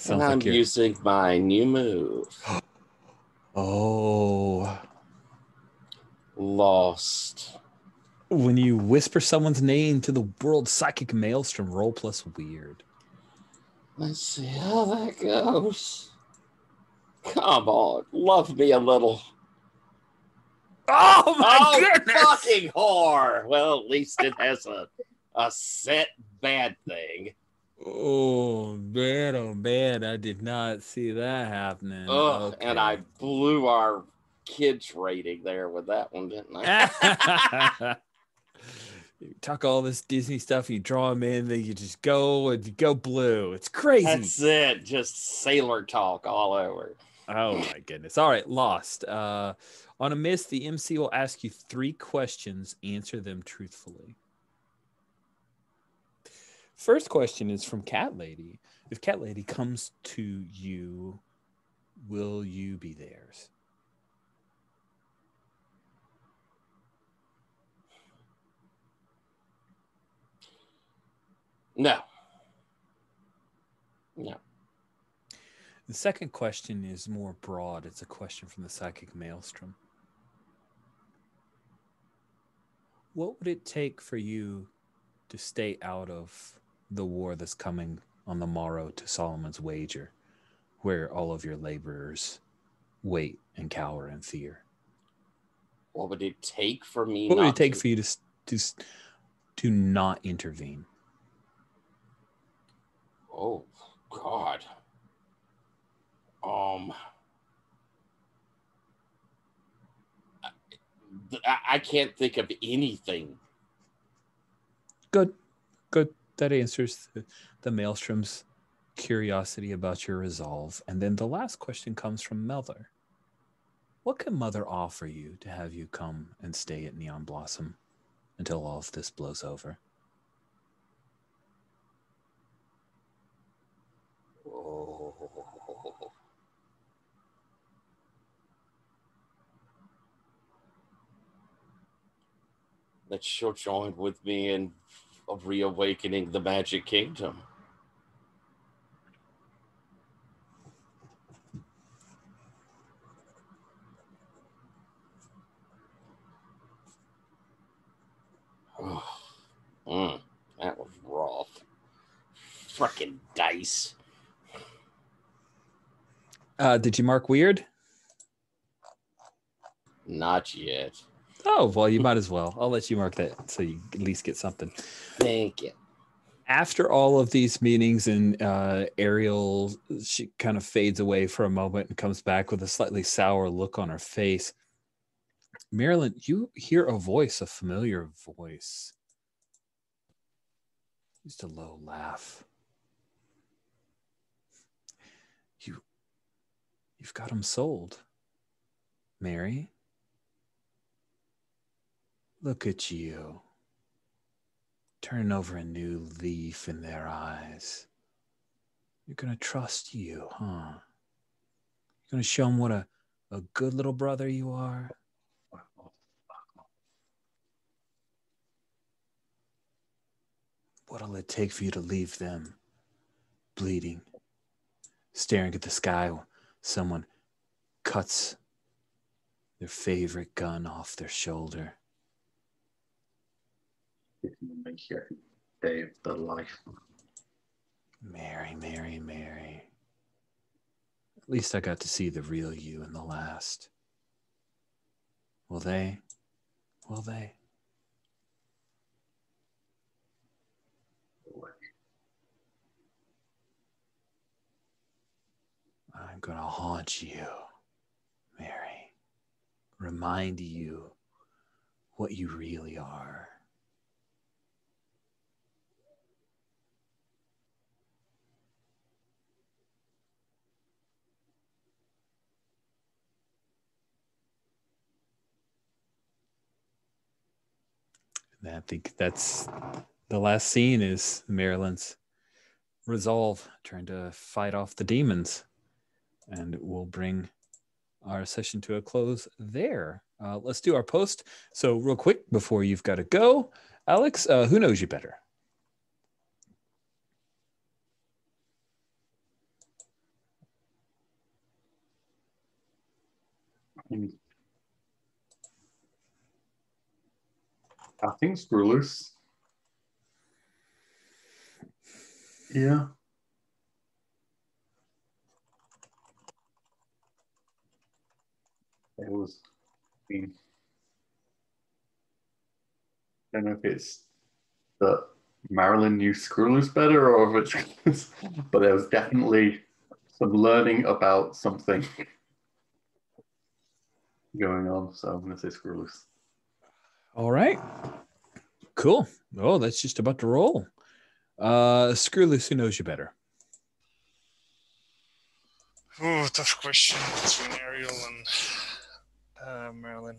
And I'm using my new move. Oh. Lost. When you whisper someone's name to the world's psychic maelstrom, roll plus weird. Let's see how that goes. Come on, love me a little. Oh my goodness! Fucking whore! Well, at least it has a set bad thing. Oh man, I did not see that happening. Ugh, Okay. and I blew our kids rating there with that one, didn't I? You talk all this Disney stuff, you draw them in, then you just go blue. It's crazy. That's it. Just sailor talk all over. Oh my goodness. All right, Lost. On a miss, the MC will ask you 3 questions. Answer them truthfully. First question is from Cat Lady. If Cat Lady comes to you, will you be theirs? No. No. The second question is more broad. It's a question from the Psychic Maelstrom. What would it take for you to stay out of the war that's coming on the morrow to Solomon's wager, where all of your laborers wait and cower in fear? What would it take for me? What would it take for you to not intervene? Oh God. I can't think of anything. Good. That answers the Maelstrom's curiosity about your resolve. And then the last question comes from Mother. What can Mother offer you to have you come and stay at Neon Blossom until all of this blows over? Oh. That she'll join with me in reawakening the Magic Kingdom. Frickin' dice. Did you mark weird? Not yet. Oh, well, you might as well. I'll let you mark that so you at least get something. Thank you. After all of these meetings and Ariel, she kind of fades away for a moment and comes back with a slightly sour look on her face. Marilyn, you hear a voice, a familiar voice. Just a low laugh. You've got him sold, Mary. Look at you, turning over a new leaf in their eyes. You're going to trust you, huh? You're going to show them what a good little brother you are. What'll it take for you to leave them bleeding, staring at the sky while someone cuts their favorite gun off their shoulder? Make your day of the life. Mary, Mary, Mary. At least I got to see the real you in the last. Will they? Will they? I'm going to haunt you, Mary. Remind you what you really are. And I think that's the last scene is Marilyn's resolve, trying to fight off the demons. And we'll bring our session to a close there. Let's do our post. So real quick before you've got to go, Alex, who knows you better? I think Screw Loose. Yeah. It was, I mean, I don't know if it's that Marilyn knew Screw Loose better or if it's, but there was definitely some learning about something going on. So I'm going to say Screw Loose. All right. Cool. Oh, that's just about to roll. Screw Loose, who knows you better? Oh, tough question between Ariel and Marilyn.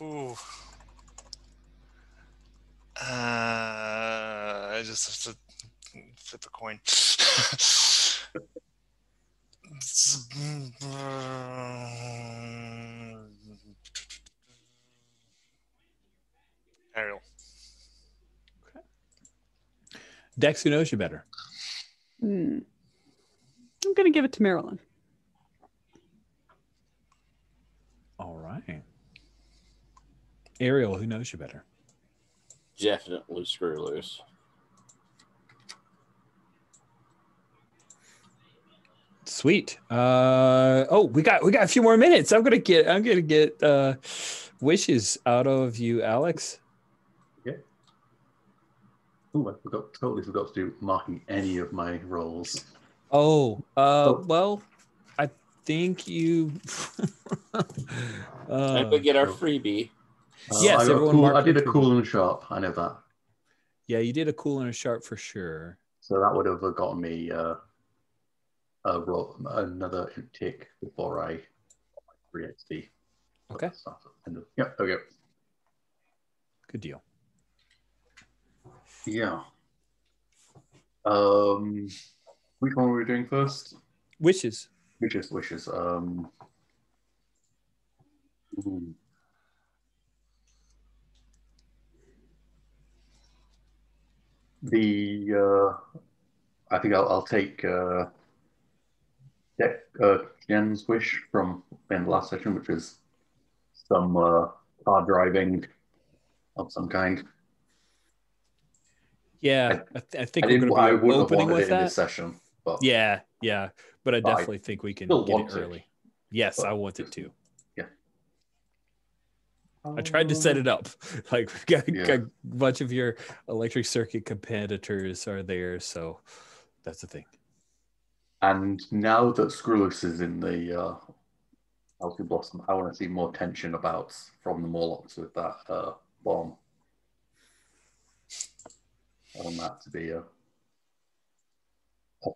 Ooh. I just have to flip a coin. Ariel. Okay. Dex, who knows you better? I'm going to give it to Marilyn. All right. Ariel, who knows you better? Definitely Screw Loose. Sweet. We got a few more minutes. I'm gonna get wishes out of you, Alex. Yeah. Oh, totally forgot to do marking any of my rolls. Well, I think you. And we get our freebie. Yes, I did a cool and sharp. I know that. Yeah, you did a cool and a sharp for sure. So that would have gotten me another tick before I 3 XP. Okay. Yep. Okay. Good deal. Yeah. Which one were we doing first? Wishes. Wishes. I think I'll take Jen's wish from in the last session, which is some car driving of some kind. Yeah, I think I we're didn't. going to I be wouldn't have opening wanted with it in this that. session, but Yeah, but I But I definitely think we can still get it want it. early. Yes, I But want it too. yeah. I tried to set it up. Like we've got Yeah. a bunch of your electric circuit competitors are there, so that's the thing. And now that Skrulus is in the House of Blossom, I want to see more tension from the Morlocks with that bomb. I want that to be a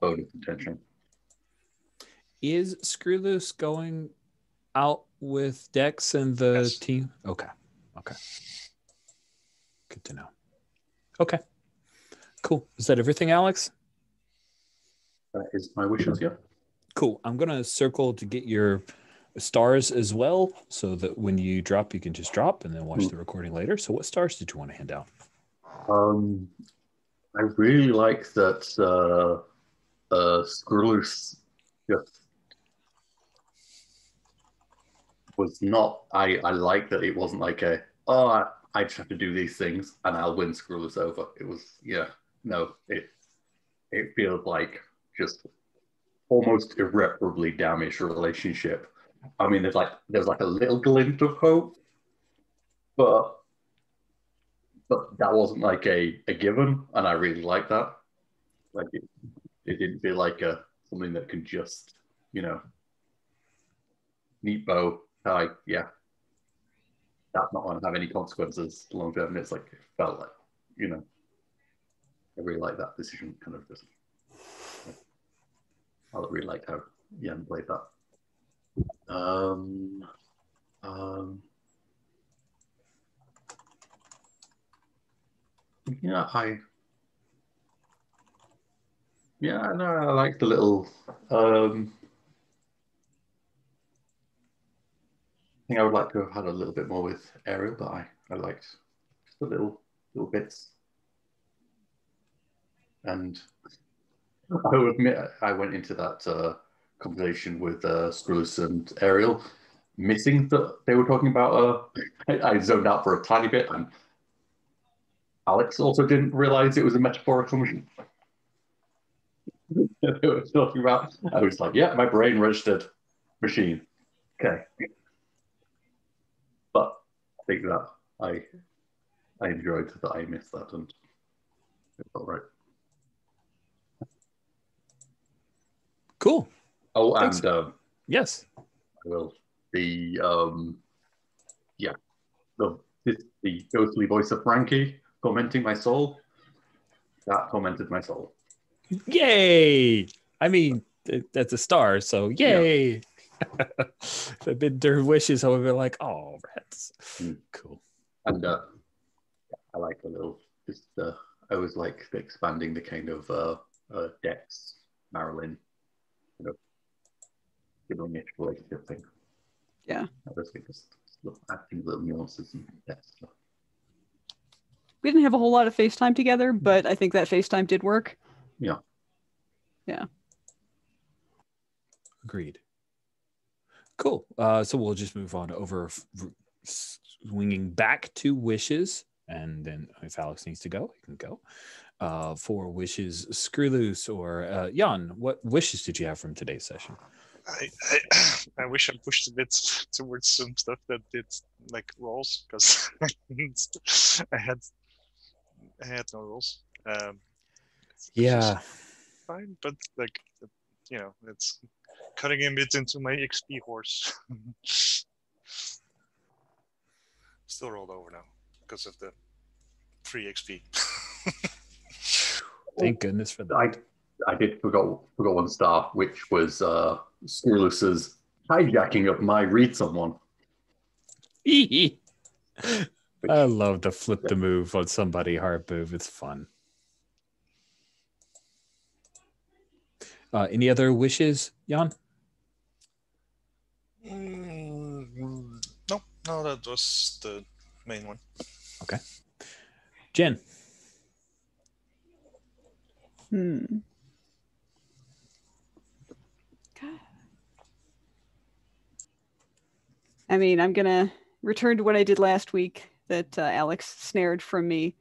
bonus contention. Is Screwloose going out with Dex and the Yes. team? Okay. Good to know. Okay. Cool. Is that everything, Alex? That is my wishes, yeah. Cool. I'm going to circle to get your stars as well, so that when you drop, you can just drop and then watch the recording later. So what stars did you want to hand out? I really like that Skrulus just was not. I like that it wasn't like I just have to do these things and I'll win Skrulus over. It was it feels like just almost irreparably damaged relationship. I mean, there's like a little glint of hope, but that wasn't like a given, and I really like that. Like it didn't feel like something that can just neat bow. Yeah, that's not going to have any consequences long term. It's like it felt like I really like that decision. Kind of just I really liked how Yen played that. Yeah, no, I like the little. I think I would like to have had a little bit more with Ariel, but I liked just the little bits. And I will admit, I went into that conversation with Skrulus and Ariel, missing that they were talking about. I zoned out for a tiny bit, and Alex also didn't realize it was a metaphorical machine. They were talking about. I was like, yeah, my brain registered machine. Okay. But I think that I enjoyed that I missed that, and it felt right. Cool. Oh, Thanks. and yes, I will. The the ghostly voice of Frankie tormenting my soul. That tormented my soul. Yay! I mean, that's a star, so yay! Yeah. If it'd been their wishes, I would be like, oh, rats. Cool. And I like a little. Just I always like expanding the kind of Dex, Marilyn, sibling-ish relationship thing. Yeah. I always think just acting little nuances and that stuff. We didn't have a whole lot of FaceTime together, but I think that FaceTime did work. Yeah. Yeah. Agreed. Cool. So we'll just move on over swinging back to wishes. And then if Alex needs to go, he can go. For wishes, Screwloose or Jan, what wishes did you have from today's session? I wish I pushed a bit towards some stuff that did like rolls, because I had no rolls. Yeah. Fine, but like it's cutting a bit into my XP horse. Still rolled over now because of the free XP. Thank goodness for that. I did forgot one star, which was Skrullus's hijacking of my read someone. I love to flip the move on somebody hard move. It's fun. Any other wishes, Jan? No, that was the main one. Okay. Jen. I mean, I'm going to return to what I did last week that Alex snared from me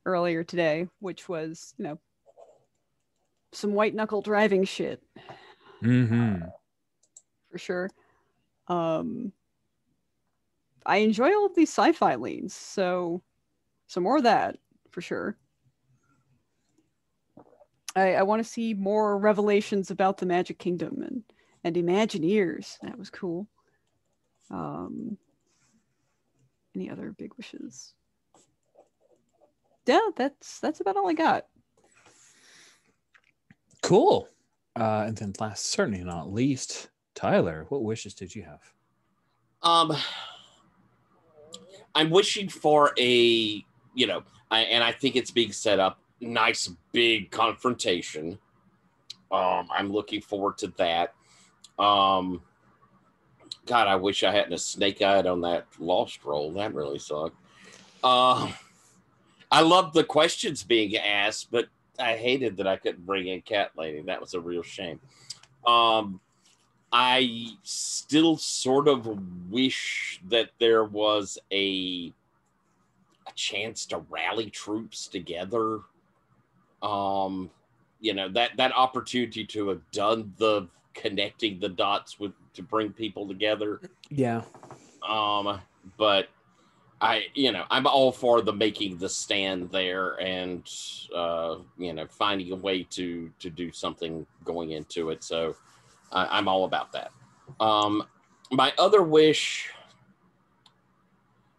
earlier today, which was, some white knuckle driving shit. Mm-hmm. For sure. I enjoy all of these sci-fi leans, so more of that for sure. I want to see more revelations about the Magic Kingdom and Imagineers. That was cool. Any other big wishes? Yeah, that's about all I got. Cool. And then last, certainly not least, Tyler, what wishes did you have? I'm wishing for a, and I think it's being set up, nice big confrontation. I'm looking forward to that. God, I wish I hadn't a snake-eyed on that lost roll. That really sucked. I loved the questions being asked, but I hated that I couldn't bring in Cat Lady. That was a real shame. I still sort of wish that there was a chance to rally troops together. That opportunity to have done the connecting the dots to bring people together. Yeah. But I'm all for the making the stand there and finding a way to do something going into it. So I'm all about that. My other wish,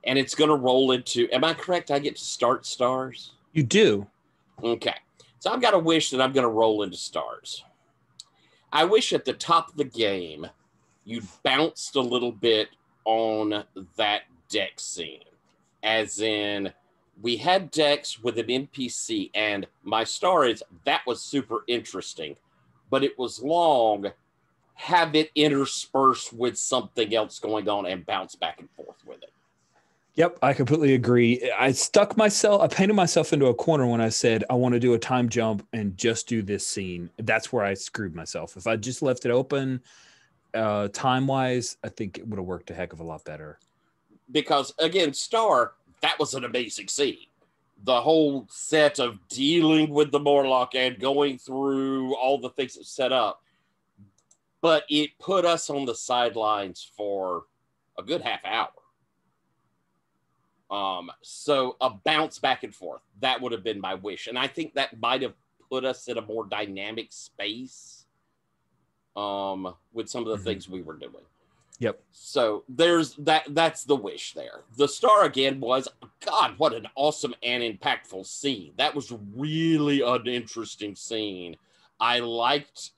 and it's going to roll into, am I correct? I get to start stars? You do. Okay. So I've got a wish that I'm going to roll into stars. I wish at the top of the game, you'd bounced a little bit on that deck scene. As in, we had decks with an NPC, and my star is, that was super interesting, but it was long. Have it interspersed with something else going on and bounce back and forth with it. Yep, I completely agree. I painted myself into a corner when I said I want to do a time jump and just do this scene. That's where I screwed myself. If I just left it open time-wise, I think it would have worked a heck of a lot better. Because, again, Star, that was an amazing scene. The whole set of dealing with the Morlock and going through all the things that set up. But it put us on the sidelines for a good half hour. So a bounce back and forth, that would have been my wish. And I think that might have put us in a more dynamic space with some of the things we were doing. Yep. So there's that's the wish there. The star again was, God, what an awesome and impactful scene. That was really an interesting scene. I liked,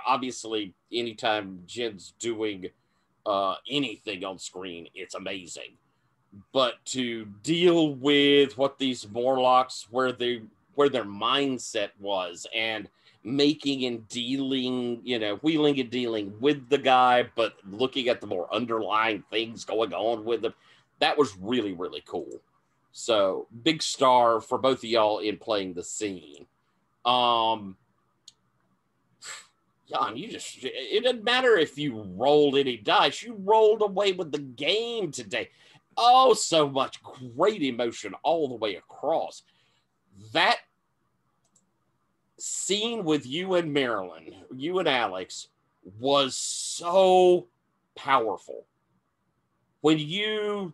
obviously anytime Jen's doing anything on screen, it's amazing. But to deal with what these Morlocks, where their mindset was, and making and dealing, wheeling and dealing with the guy, but looking at the more underlying things going on with them, that was really, really cool. So big star for both of y'all in playing the scene. Jan, it doesn't matter if you rolled any dice, you rolled away with the game today. Oh, so much great emotion all the way across. That scene with you and Marilyn, you and Alex, was so powerful. When you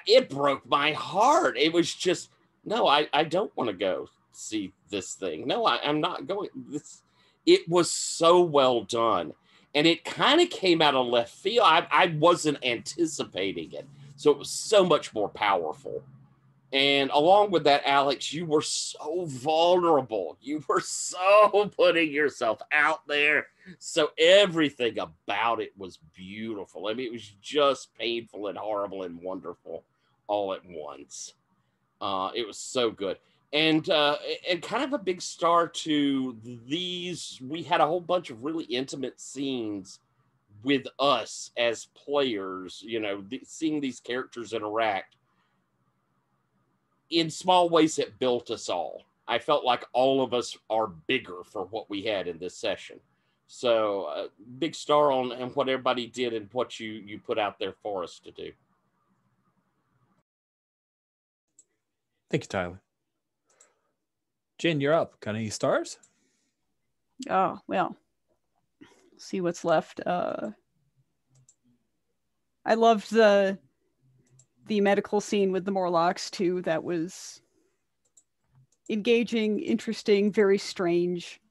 it broke my heart. It was just, no, I don't want to go see this thing. No, I'm not going. It was so well done. And it kind of came out of left field. I wasn't anticipating it. So it was so much more powerful. And along with that, Alex, you were so vulnerable. You were so putting yourself out there. So everything about it was beautiful. I mean, it was just painful and horrible and wonderful all at once. It was so good. And kind of a big star to these. We had a whole bunch of really intimate scenes with us as players, seeing these characters interact in small ways that built us all. I felt like all of us are bigger for what we had in this session. So big star on and what everybody did and what you put out there for us to do. Thank you, Tyler. Jen, you're up. Got any stars? Oh, well, see what's left. I loved the medical scene with the Morlocks too. That was engaging, interesting, very strange,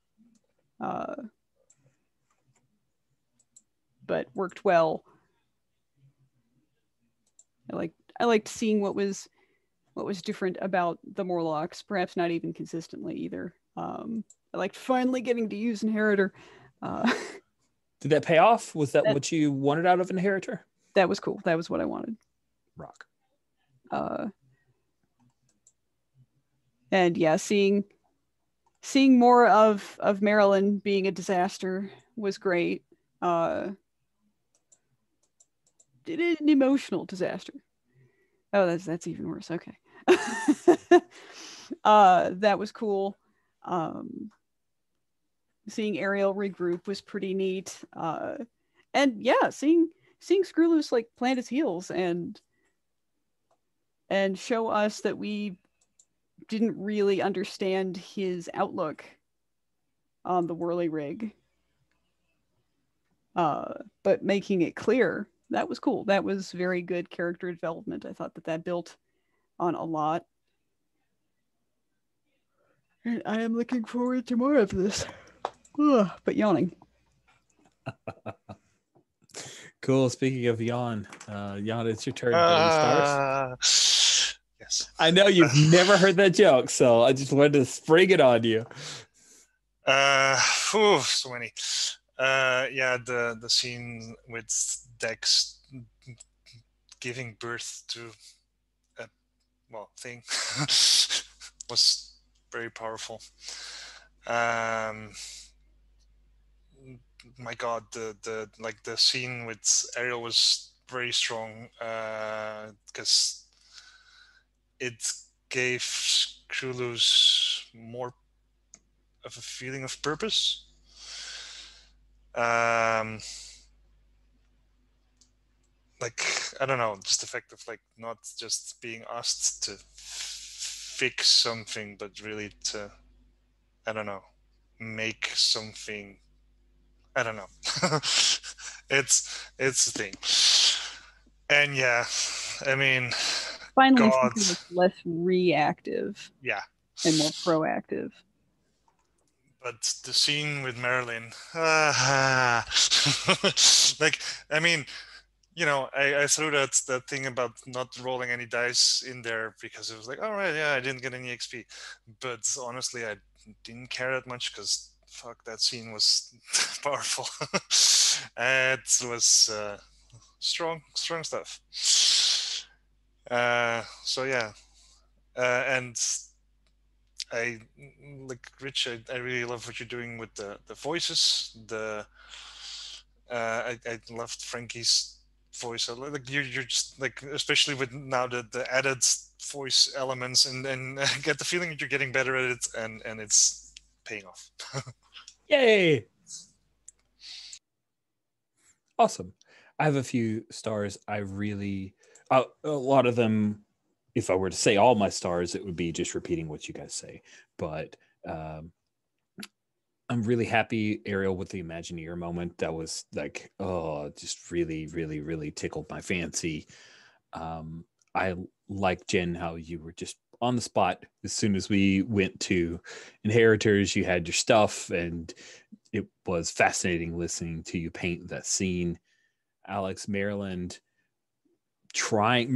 but worked well. I liked seeing what was different about the Morlocks, perhaps not even consistently either. I liked finally getting to use Inheritor. Did that pay off? Was that what you wanted out of Inheritor? That was cool. That was what I wanted. Rock. And yeah, seeing more of Marilyn being a disaster was great. An emotional disaster. Oh, that's even worse. Okay. That was cool. Seeing Ariel regroup was pretty neat. And yeah, seeing Screwloose like plant his heels and show us that we didn't really understand his outlook on the whirly rig. But making it clear, that was cool. That was very good character development. I thought that built on a lot. And I am looking forward to more of this. Ugh, but yawning. Cool. Speaking of yawn, it's your turn. Stars. Yes. I know you've never heard that joke, so I just wanted to spring it on you. So many. Yeah, the scene with Dex giving birth to a thing was very powerful. My God, the scene with Ariel was very strong because it gave Screwloose more of a feeling of purpose. I don't know, just the fact of not just being asked to fix something, but really to, I don't know, make something. I don't know. It's a thing. And yeah, I mean, finally something that's less reactive. Yeah. And more proactive. But the scene with Marilyn, I mean, I threw that thing about not rolling any dice in there because it was all right, yeah, I didn't get any XP. But honestly, I didn't care that much because fuck, that scene was powerful. It was strong stuff. So yeah, and I Rich. I really love what you're doing with the voices. I loved Frankie's voice. You're just especially with now the added voice elements, and I get the feeling that you're getting better at it, and it's paying off. Yay! Awesome. I have a few stars. I really a lot of them. If I were to say all my stars, it would be just repeating what you guys say. But I'm really happy, Ariel, with the Imagineer moment. That was just really, really, really tickled my fancy. I like, Jen, how you were just on the spot. As soon as we went to Inheritors, you had your stuff, and it was fascinating listening to you paint that scene. Alex, Maryland, I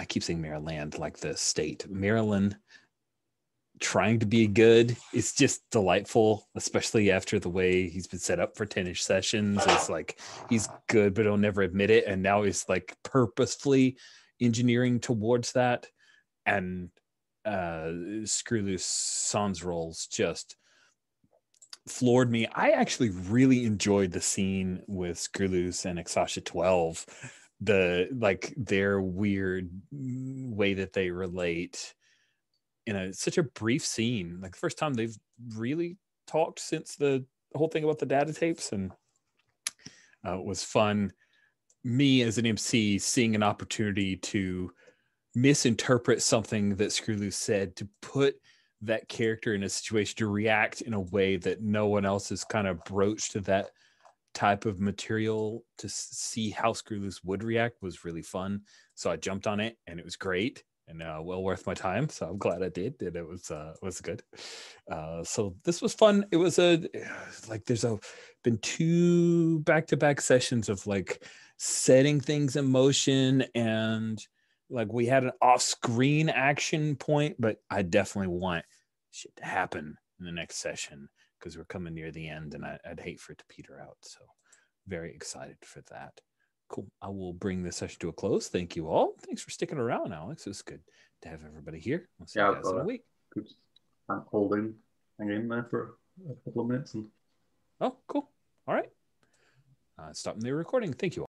keep saying Maryland like the state. Maryland trying to be good. It's just delightful, especially after the way he's been set up for 10-ish sessions. It's he's good, but he'll never admit it. And now he's purposefully engineering towards that. And Screwloose Sans roles just floored me. I actually really enjoyed the scene with Screwloose and Exasha 12. Their weird way that they relate in such a brief scene, the first time they've really talked since the the whole thing about the data tapes, and it was fun. Me as an MC seeing an opportunity to misinterpret something that Screwloose said, to put that character in a situation to react in a way that no one else has kind of broached to that type of material, to see how Screwloose would react was really fun. So I jumped on it and it was great and well worth my time. So I'm glad I did. And it was good. So this was fun. It was there's been 2 back-to-back sessions of like setting things in motion, and like we had an off-screen action point, but I definitely want shit to happen in the next session because we're coming near the end, and I'd hate for it to peter out. So very excited for that. Cool. I will bring this session to a close. Thank you all. Thanks for sticking around, Alex. It was good to have everybody here. We'll see you guys in a week. I'm holding, hang in there for a couple of minutes. Oh, cool. All right. Stopping the recording. Thank you all.